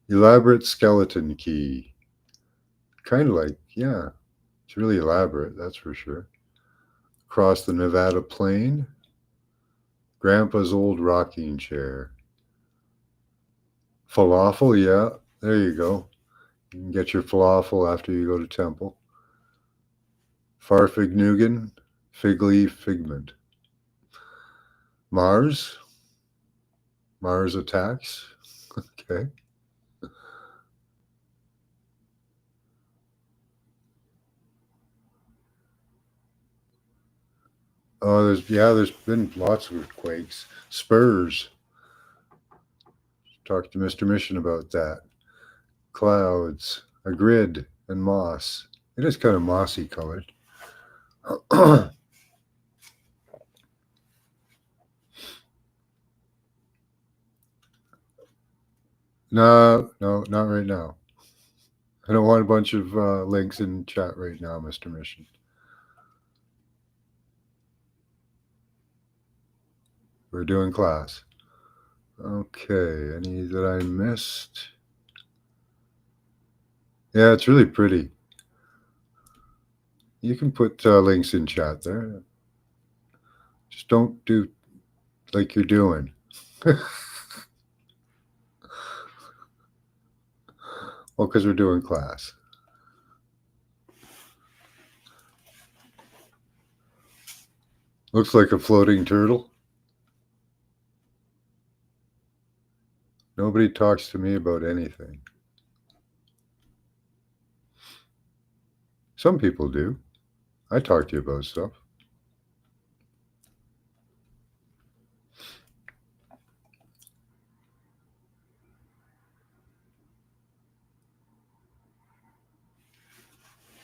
[SPEAKER 1] Elaborate skeleton key. Kind of like, yeah, it's really elaborate, that's for sure. Across the Nevada plain. Grandpa's old rocking chair. Falafel, yeah, there you go. You can get your falafel after you go to temple. Farfignugan, fig leaf, figment. Mars attacks. Okay. Oh, there's been lots of earthquakes. Spurs. Talk to Mr. Mission about that. clouds, a grid, and moss. It is kind of mossy colored. No, no, not right now. I don't want a bunch of links in chat right now, Mr. Mission. We're doing class. Okay, any that I missed? Yeah, it's really pretty. You can put links in chat there. Just don't do like you're doing. Well, because we're doing class. Looks like a floating turtle. Nobody talks to me about anything. Some people do. I talk to you about stuff.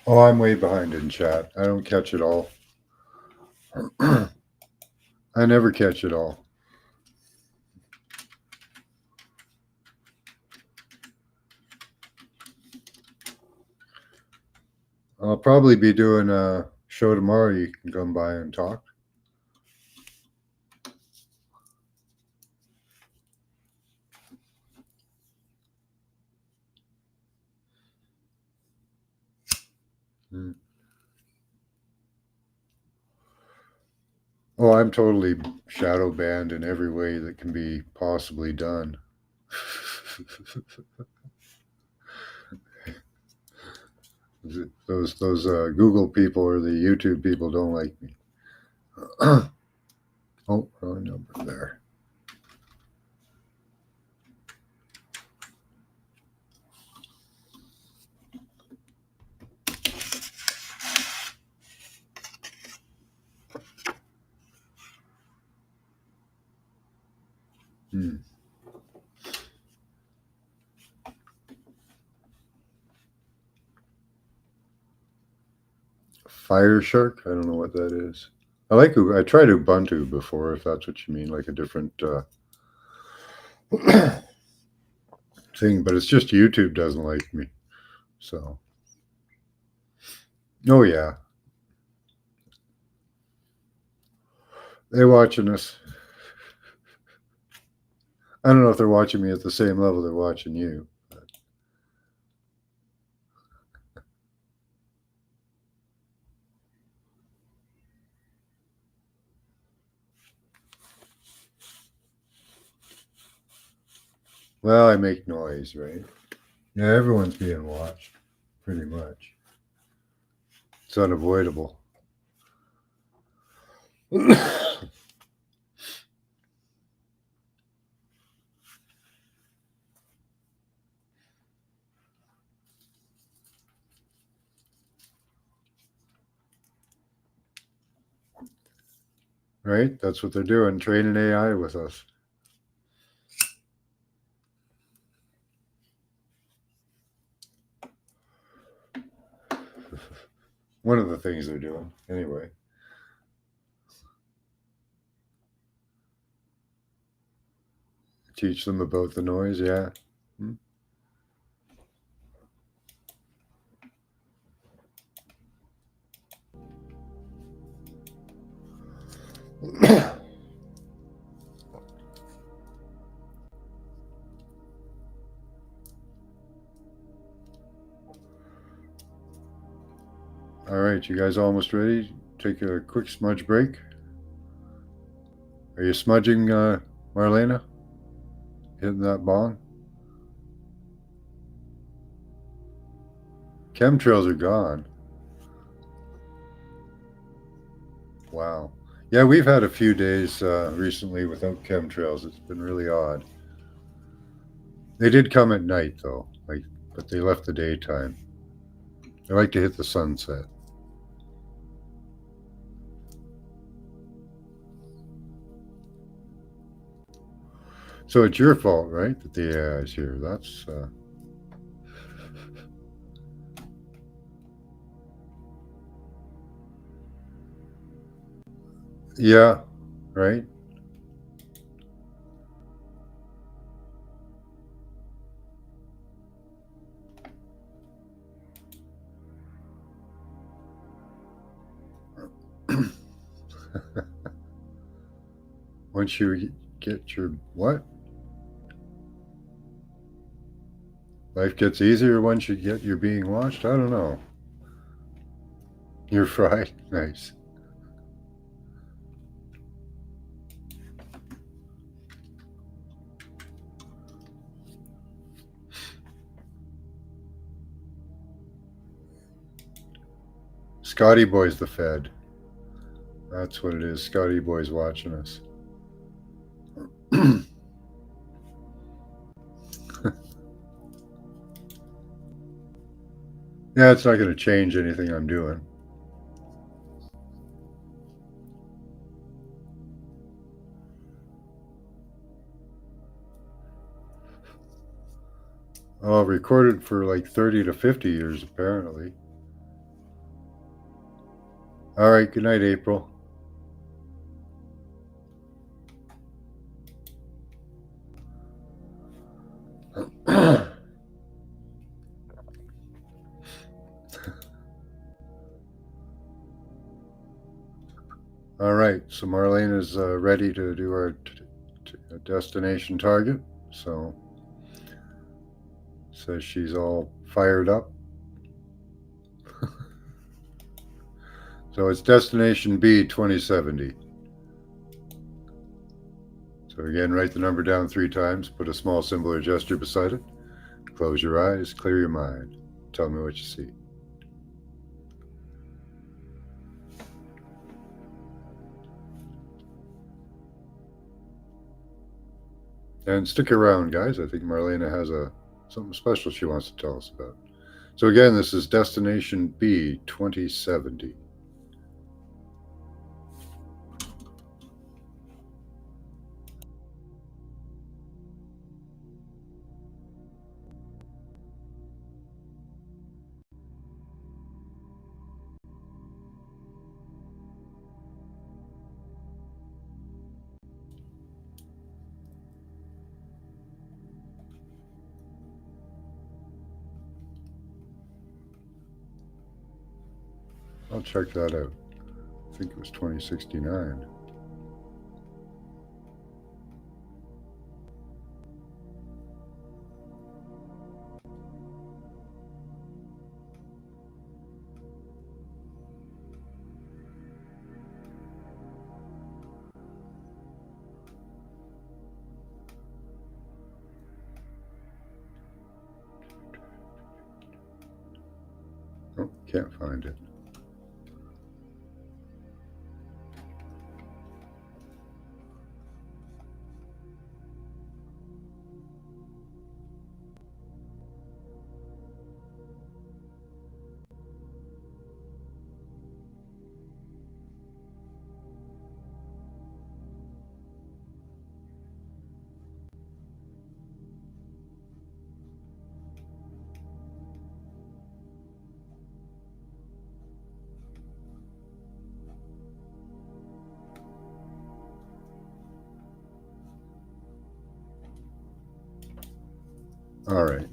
[SPEAKER 1] Oh, I'm way behind in chat. I don't catch it all. I never catch it all. I'll probably be doing a show tomorrow. You can come by and talk. Hmm. Oh, I'm totally shadow banned in every way that can be possibly done. those Google people or the YouTube people don't like me. Oh, wrong number there. Hmm. Fire Shark? I don't know what that is. I tried Ubuntu before, if that's what you mean, like a different thing, but it's just YouTube doesn't like me. So, oh yeah, they're watching us. I don't know if they're watching me at the same level they're watching you. Well, I make noise, right? Yeah, everyone's being watched, pretty much. It's unavoidable. Right? That's what they're doing, training AI with us. One of the things they're doing, anyway. Teach them about the noise, yeah. All right, you guys almost ready? Take a quick smudge break. Are you smudging, Marlena? Hitting that bong? Chemtrails are gone. Wow. Yeah, we've had a few days recently without chemtrails. It's been really odd. They did come at night though, but they left the daytime. They like to hit the sunset. So it's your fault, right, that the AI is here. That's Yeah, right. Once you get your what? Life gets easier once you get you're being watched? I don't know. You're fried? Nice. Scotty Boy's the Fed. That's what it is. Scotty Boy's watching us. Yeah, it's not going to change anything I'm doing. Oh, recorded for like 30 to 50 years, apparently. All right, good night, April. All right, so Marlene is ready to do our destination target. So says she's all fired up. So it's destination B 2070. So again, write the number down 3 times, put a small symbol or gesture beside it. Close your eyes, clear your mind. Tell me what you see. And stick around, guys. I think Marlena has something special she wants to tell us about. So again, this is Destination B 2070. I'll check that out. I think it was 2069. Oh, can't find it. All right.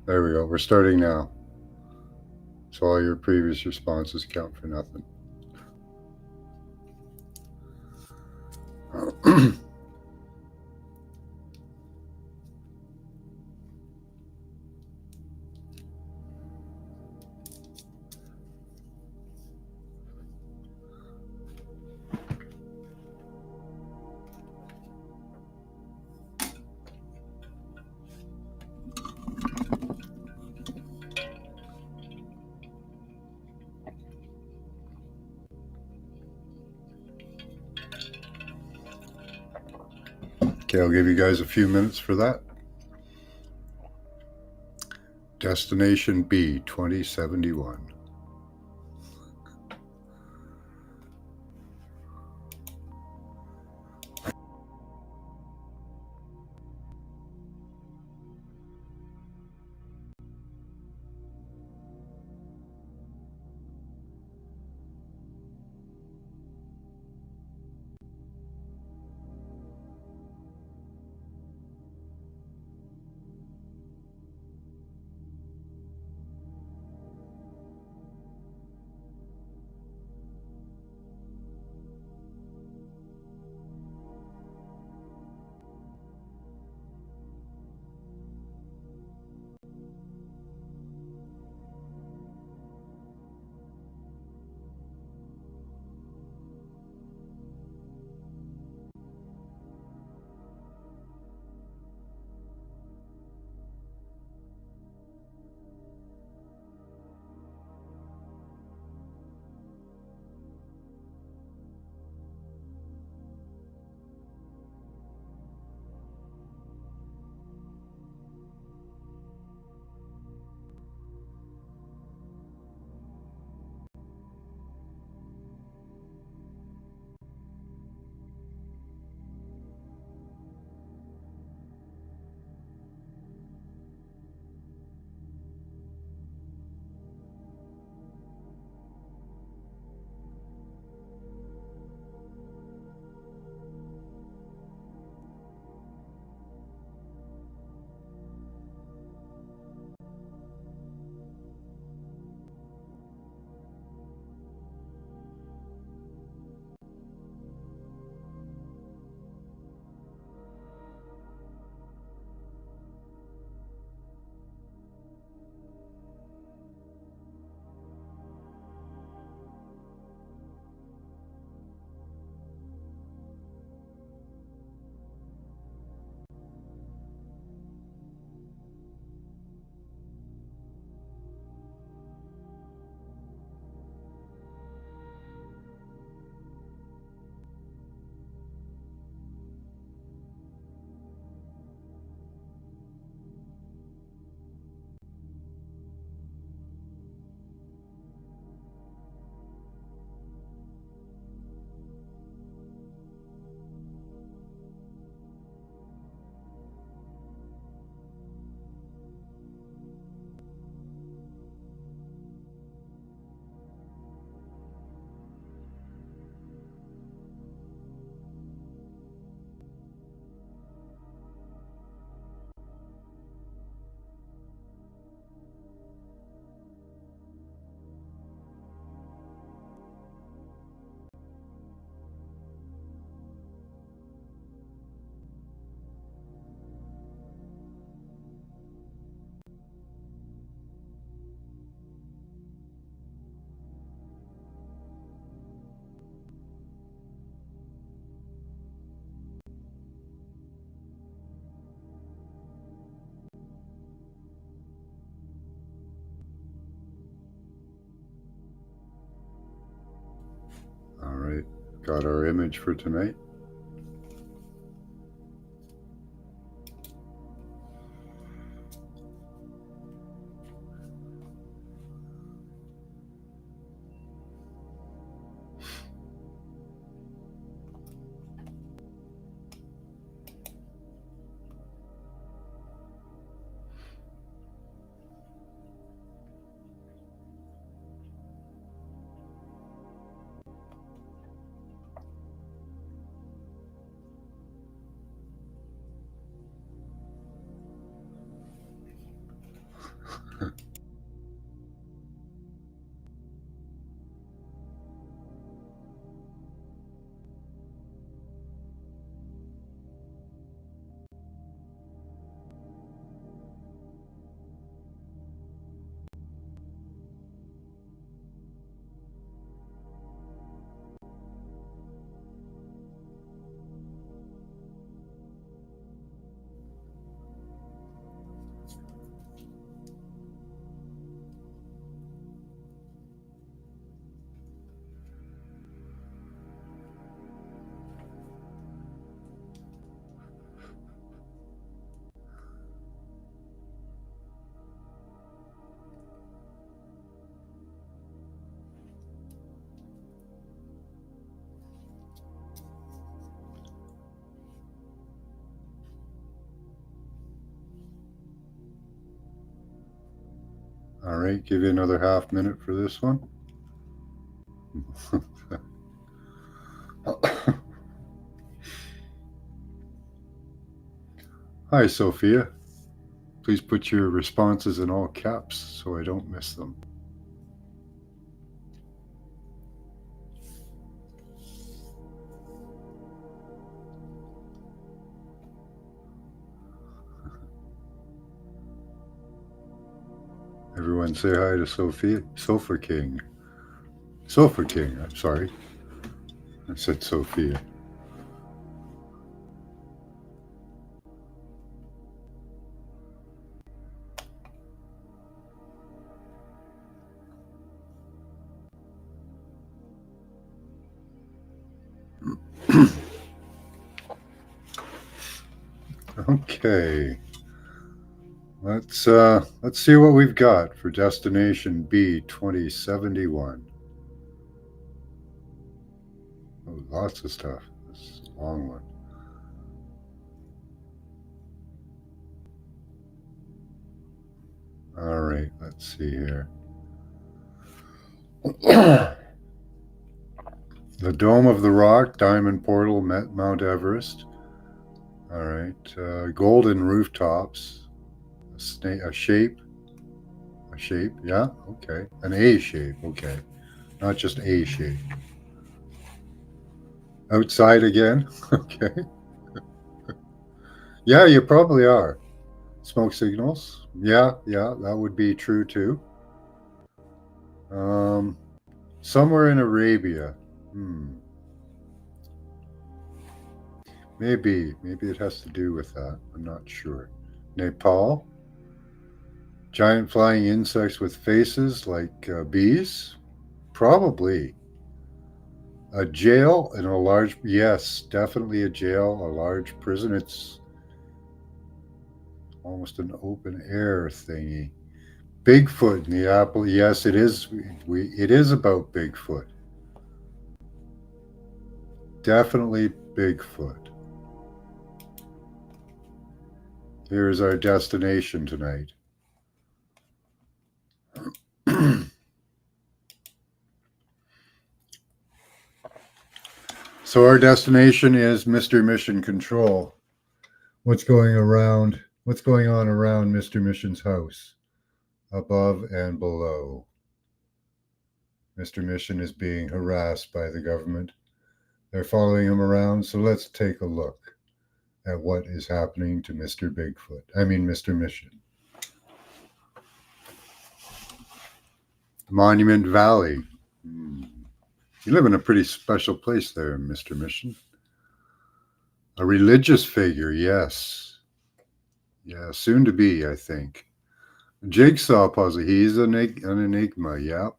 [SPEAKER 1] There we go. We're starting now. So all your previous responses count for nothing. Okay, I'll give you guys a few minutes for that. Destination B 2071. All right, got our image for tonight. All right, give you another half minute for this one. Hi, Sophia. Please put your responses in all caps so I don't miss them. Everyone say hi to Sophia. Sofa King. Sofa King, I'm sorry. I said Sophia. Okay. Let's see what we've got for Destination B 2071. Oh, lots of stuff. This is a long one. All right, let's see here. The Dome of the Rock, Diamond Portal, Mount Everest. All right, golden rooftops, a shape, yeah, okay. An A shape, okay. Not just A shape. Outside again, okay. Yeah, you probably are. Smoke signals, yeah, that would be true too. Um, somewhere in Arabia. Maybe it has to do with that. I'm not sure. Nepal. Giant flying insects with faces like bees? Probably. A jail and a large, yes, definitely a jail, a large prison. It's almost an open air thingy. Bigfoot in the apple. Yes, it is. It is about Bigfoot. Definitely Bigfoot. Here's our destination tonight. So our destination is Mr. Mission Control. What's going on around Mr. Mission's house, above and below? Mr. Mission is being harassed by the government. They're following him around, so let's take a look at what is happening to Mr. Mr. Mission. Monument Valley. You live in a pretty special place there, Mr. Mission. A religious figure, yes. Yeah, soon to be, I think. Jigsaw puzzle. He's an enigma, yeah.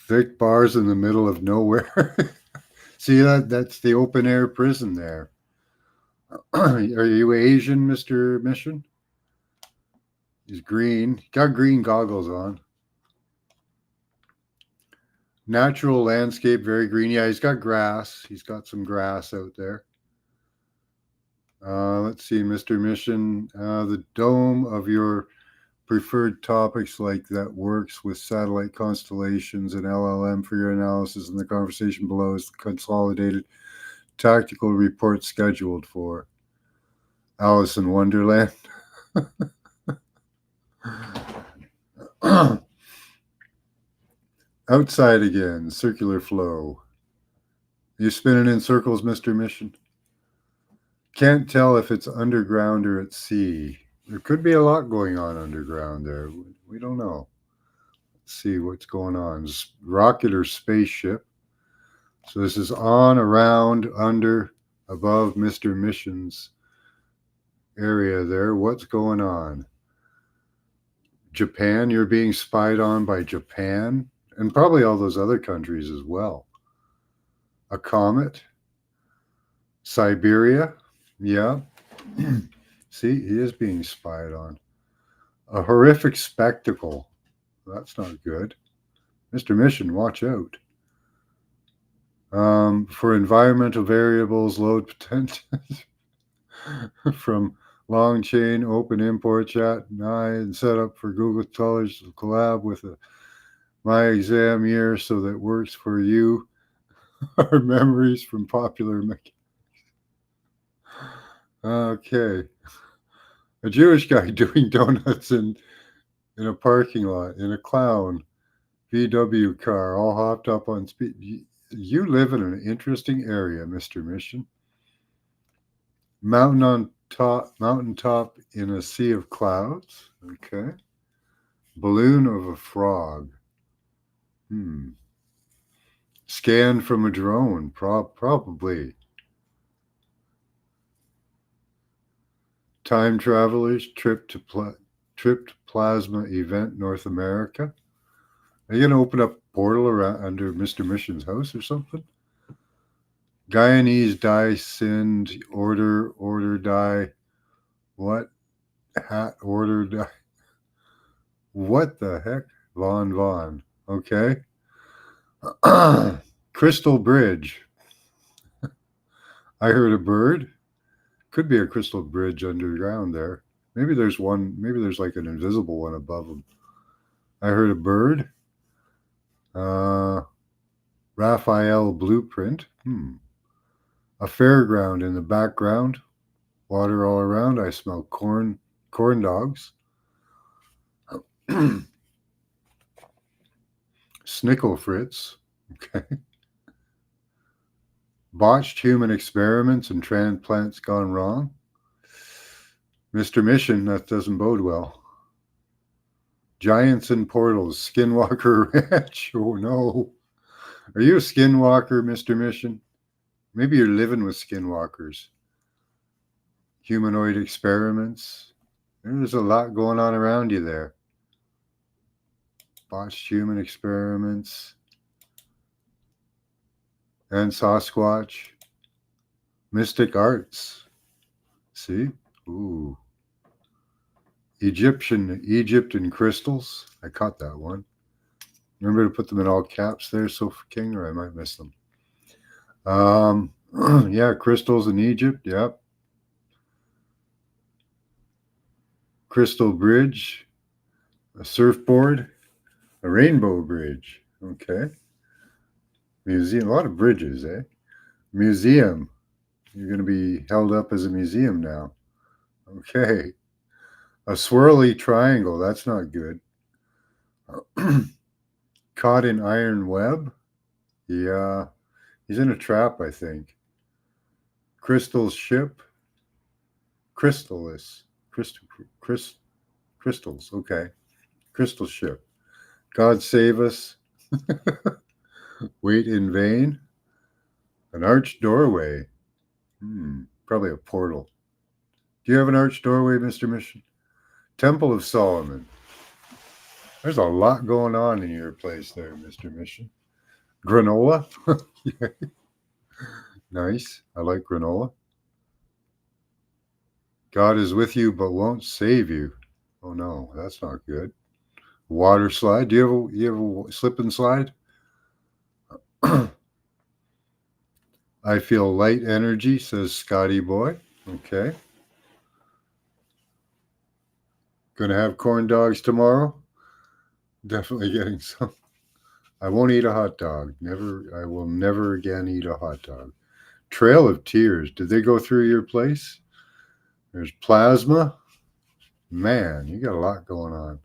[SPEAKER 1] Thick bars in the middle of nowhere. See, that's the open air prison there. Are you Asian, Mr. Mission? He's green. Got green goggles on. Natural landscape, very green. Yeah, he's got grass. He's got some grass out there. Let's see, Mr. Mission. The dome of your preferred topics like that works with satellite constellations and LLM for your analysis, and the conversation below is the consolidated tactical report scheduled for Alice in Wonderland. Outside again, circular flow. You spinning in circles, Mr. Mission? Can't tell if it's underground or at sea. There could be a lot going on underground there. We don't know. Let's see what's going on. Rocket or spaceship. So this is on, around, under, above Mr. Mission's area there. What's going on? Japan, you're being spied on by Japan and probably all those other countries as well. A comet. Siberia, yeah. See, he is being spied on. A horrific spectacle. That's not good. Mr. Mission, watch out. For environmental variables, load potential from Long chain, open import chat, and set up for Google Scholars to collab with my exam year so that works for you. Our memories from popular mechanics. Okay. A Jewish guy doing donuts in a parking lot in a clown VW car, all hopped up on speed. You live in an interesting area, Mr. Mission. Mountaintop in a sea of clouds. Okay. Balloon of a frog. Scan from a drone, probably. Time travelers trip to plasma event North America. Are you gonna open up a portal around under Mr. Mission's house or something? Guyanese die send order die. What hat order die? What the heck? Vaughn. Okay. Crystal Bridge. I heard a bird. Could be a crystal bridge underground there. Maybe there's one. Maybe there's like an invisible one above them. I heard a bird. Raphael blueprint. A fairground in the background. Water all around. I smell corn dogs. Snickle Fritz. Okay. Botched human experiments and transplants gone wrong. Mr. Mission, that doesn't bode well. Giants and portals, Skinwalker Ranch. Oh no. Are you a skinwalker, Mr. Mission? Maybe you're living with skinwalkers. Humanoid experiments. There's a lot going on around you there. Botched human experiments. And Sasquatch. Mystic arts. See? Ooh. Egypt and crystals. I caught that one. Remember to put them in all caps there, Sofa King, or I might miss them. Yeah, crystals in Egypt. Yep. Crystal bridge, a surfboard, a rainbow bridge. Okay. Museum, a lot of bridges, eh? Museum. You're going to be held up as a museum now. Okay. A swirly triangle. That's not good. Caught in iron web. Yeah. He's in a trap, I think. Crystal's ship. Crystals. Okay. Crystal ship. God save us. Wait in vain. An arched doorway. Probably a portal. Do you have an arched doorway, Mr. Mission? Temple of Solomon. There's a lot going on in your place there, Mr. Mission. Granola. Nice. I like granola. God is with you but won't save you. Oh no, that's not good. Water slide. Do you have a slip and slide? I feel light energy, says Scotty Boy. Okay. Gonna have corn dogs tomorrow? Definitely getting some. I won't eat a hot dog. I will never again eat a hot dog. Trail of Tears. Did they go through your place? There's plasma. Man, you got a lot going on.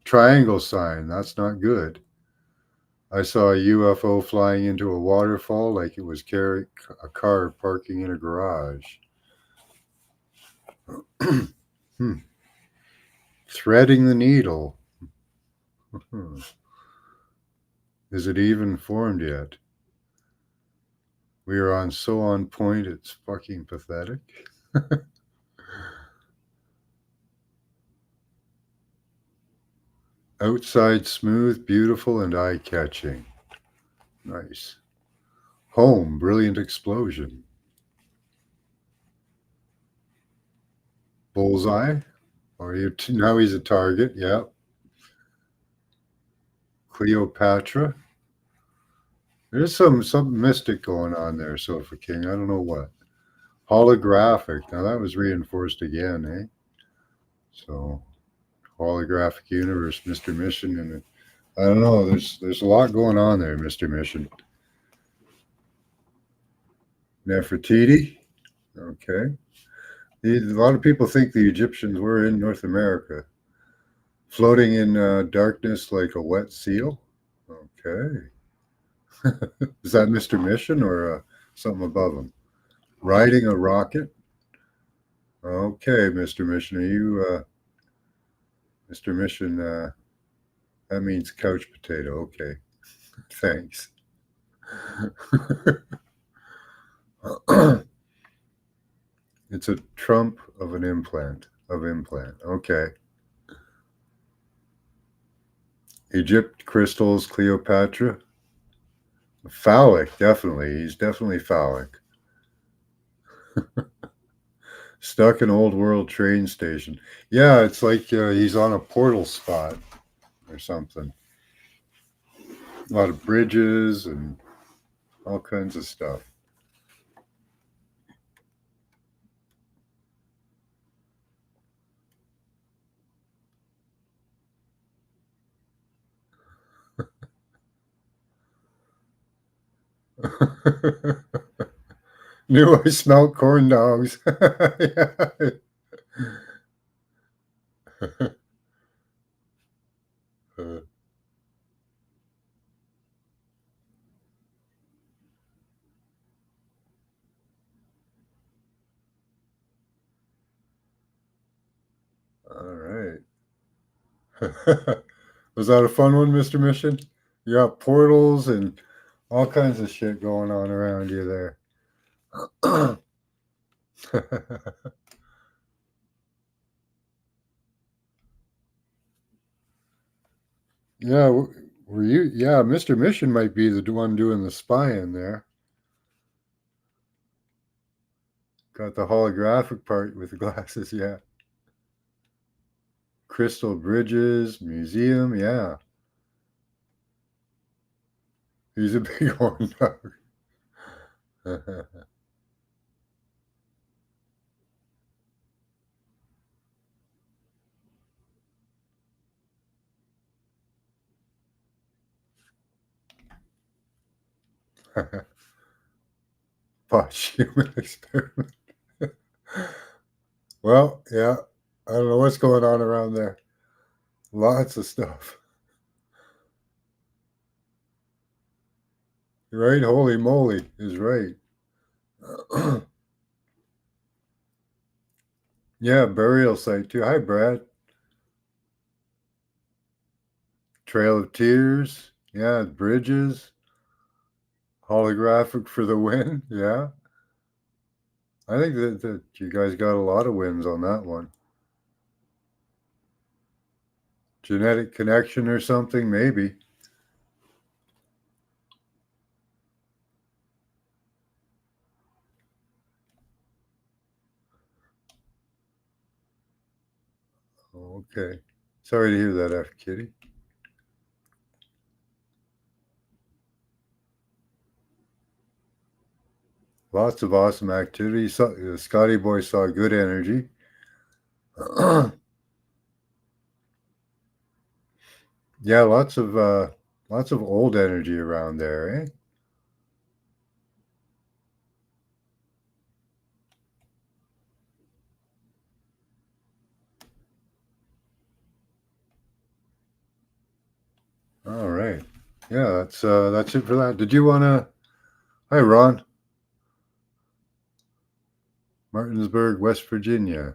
[SPEAKER 1] Triangle sign. That's not good. I saw a UFO flying into a waterfall like it was a car parking in a garage. Threading the needle. Is it even formed yet? We are so on point, it's fucking pathetic. Outside smooth, beautiful, and eye-catching. Nice. Home, brilliant explosion. Bullseye. Now he's a target. Yeah. Cleopatra. There's some mystic going on there, Sofa King. I don't know what. Holographic. Now that was reinforced again, eh? So holographic universe, Mr. Mission, and I don't know. There's a lot going on there, Mr. Mission. Nefertiti. Okay. A lot of people think the Egyptians were in North America, floating in darkness like a wet seal. Okay. Is that Mr. Mission or something above him? Riding a rocket? Okay, Mr. Mission. Are you Mr. Mission? That means couch potato. Okay. Thanks. It's a trump of an implant. Of implant. Okay. Egypt, crystals, Cleopatra. Phallic, definitely. He's definitely phallic. Stuck in old world train station. Yeah, it's like he's on a portal spot or something. A lot of bridges and all kinds of stuff. Knew I smelled corn dogs. Yeah. All right. Was that a fun one, Mr. Mission? You got portals and all kinds of shit going on around you there. Yeah, were you? Yeah, Mr. Mission might be the one doing the spying there. Got the holographic part with the glasses, yeah. Crystal Bridges Museum, yeah. He's a big horn dog. Posh human experiment. Well, yeah, I don't know what's going on around there. Lots of stuff. Right? Holy moly is right. Yeah, burial site too. Hi, Brad. Trail of Tears. Yeah, bridges. Holographic for the win. Yeah. I think that you guys got a lot of wins on that one. Genetic connection or something, maybe. Okay. Sorry to hear that, F. Kitty. Lots of awesome activity. Scotty Boy saw good energy. Yeah, lots of old energy around there, eh? All right. Yeah, that's it for that. Did you wanna Hi Ron. Martinsburg, West Virginia.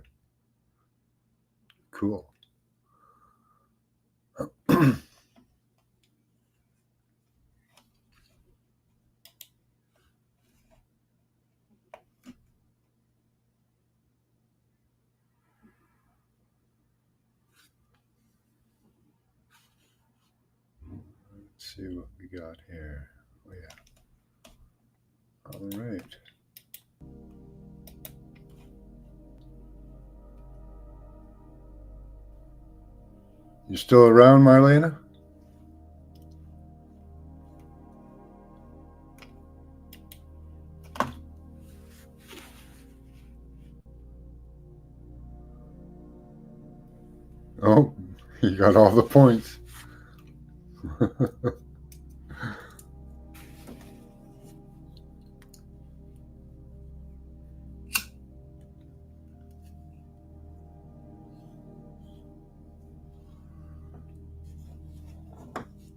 [SPEAKER 1] Cool. Let's see what we got here. Oh yeah. All right. You still around, Marlena? Oh, you got all the points.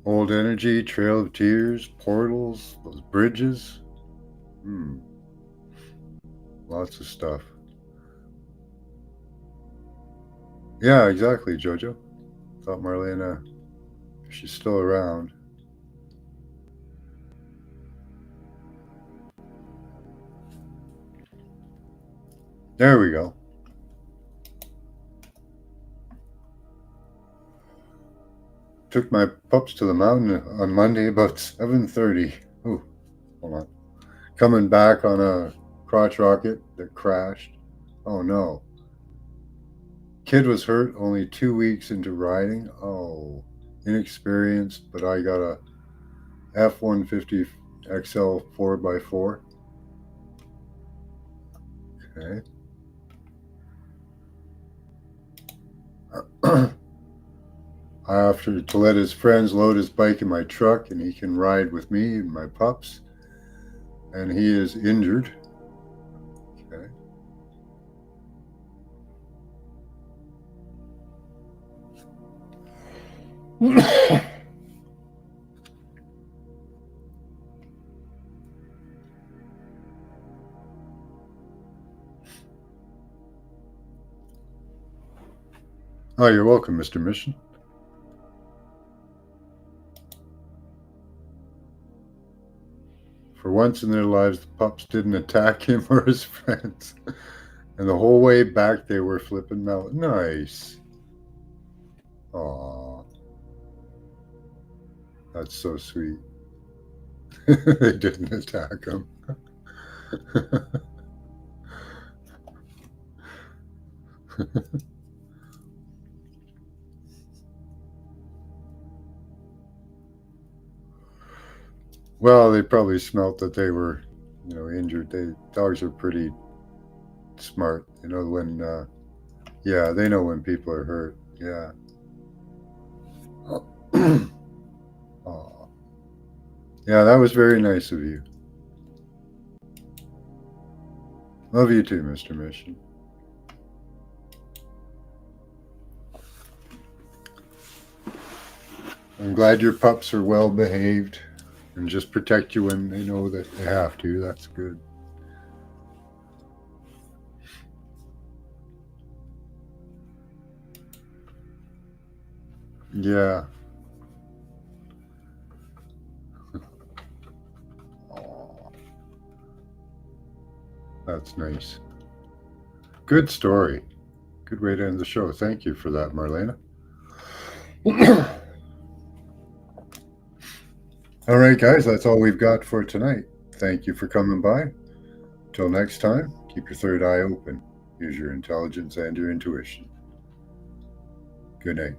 [SPEAKER 1] Old Energy, Trail of Tears, Portals, those bridges. Lots of stuff. Yeah, exactly, Jojo. Thought Marlena, if she's still around. There we go. Took my pups to the mountain on Monday about 7:30. Oh, hold on. Coming back on a crotch rocket that crashed. Oh no. Kid was hurt only 2 weeks into riding. Oh, inexperienced, but I got a F-150 XL 4x4. Okay. I have to let his friends load his bike in my truck and he can ride with me and my pups. And he is injured. Okay. Oh, you're welcome, Mr. Mission. For once in their lives, the pups didn't attack him or his friends. And the whole way back, they were flipping out. Nice. Aw. That's so sweet. They didn't attack him. Well, they probably smelt that they were, injured. Dogs are pretty smart. Yeah, they know when people are hurt. Yeah. Aw. Yeah, that was very nice of you. Love you too, Mr. Mission. I'm glad your pups are well behaved and just protect you when they know that they have to. That's good. Yeah. Aw, that's nice. Good story. Good way to end the show. Thank you for that, Marlena. All right, guys, that's all we've got for tonight. Thank you for coming by. Till next time, keep your third eye open. Use your intelligence and your intuition. Good night.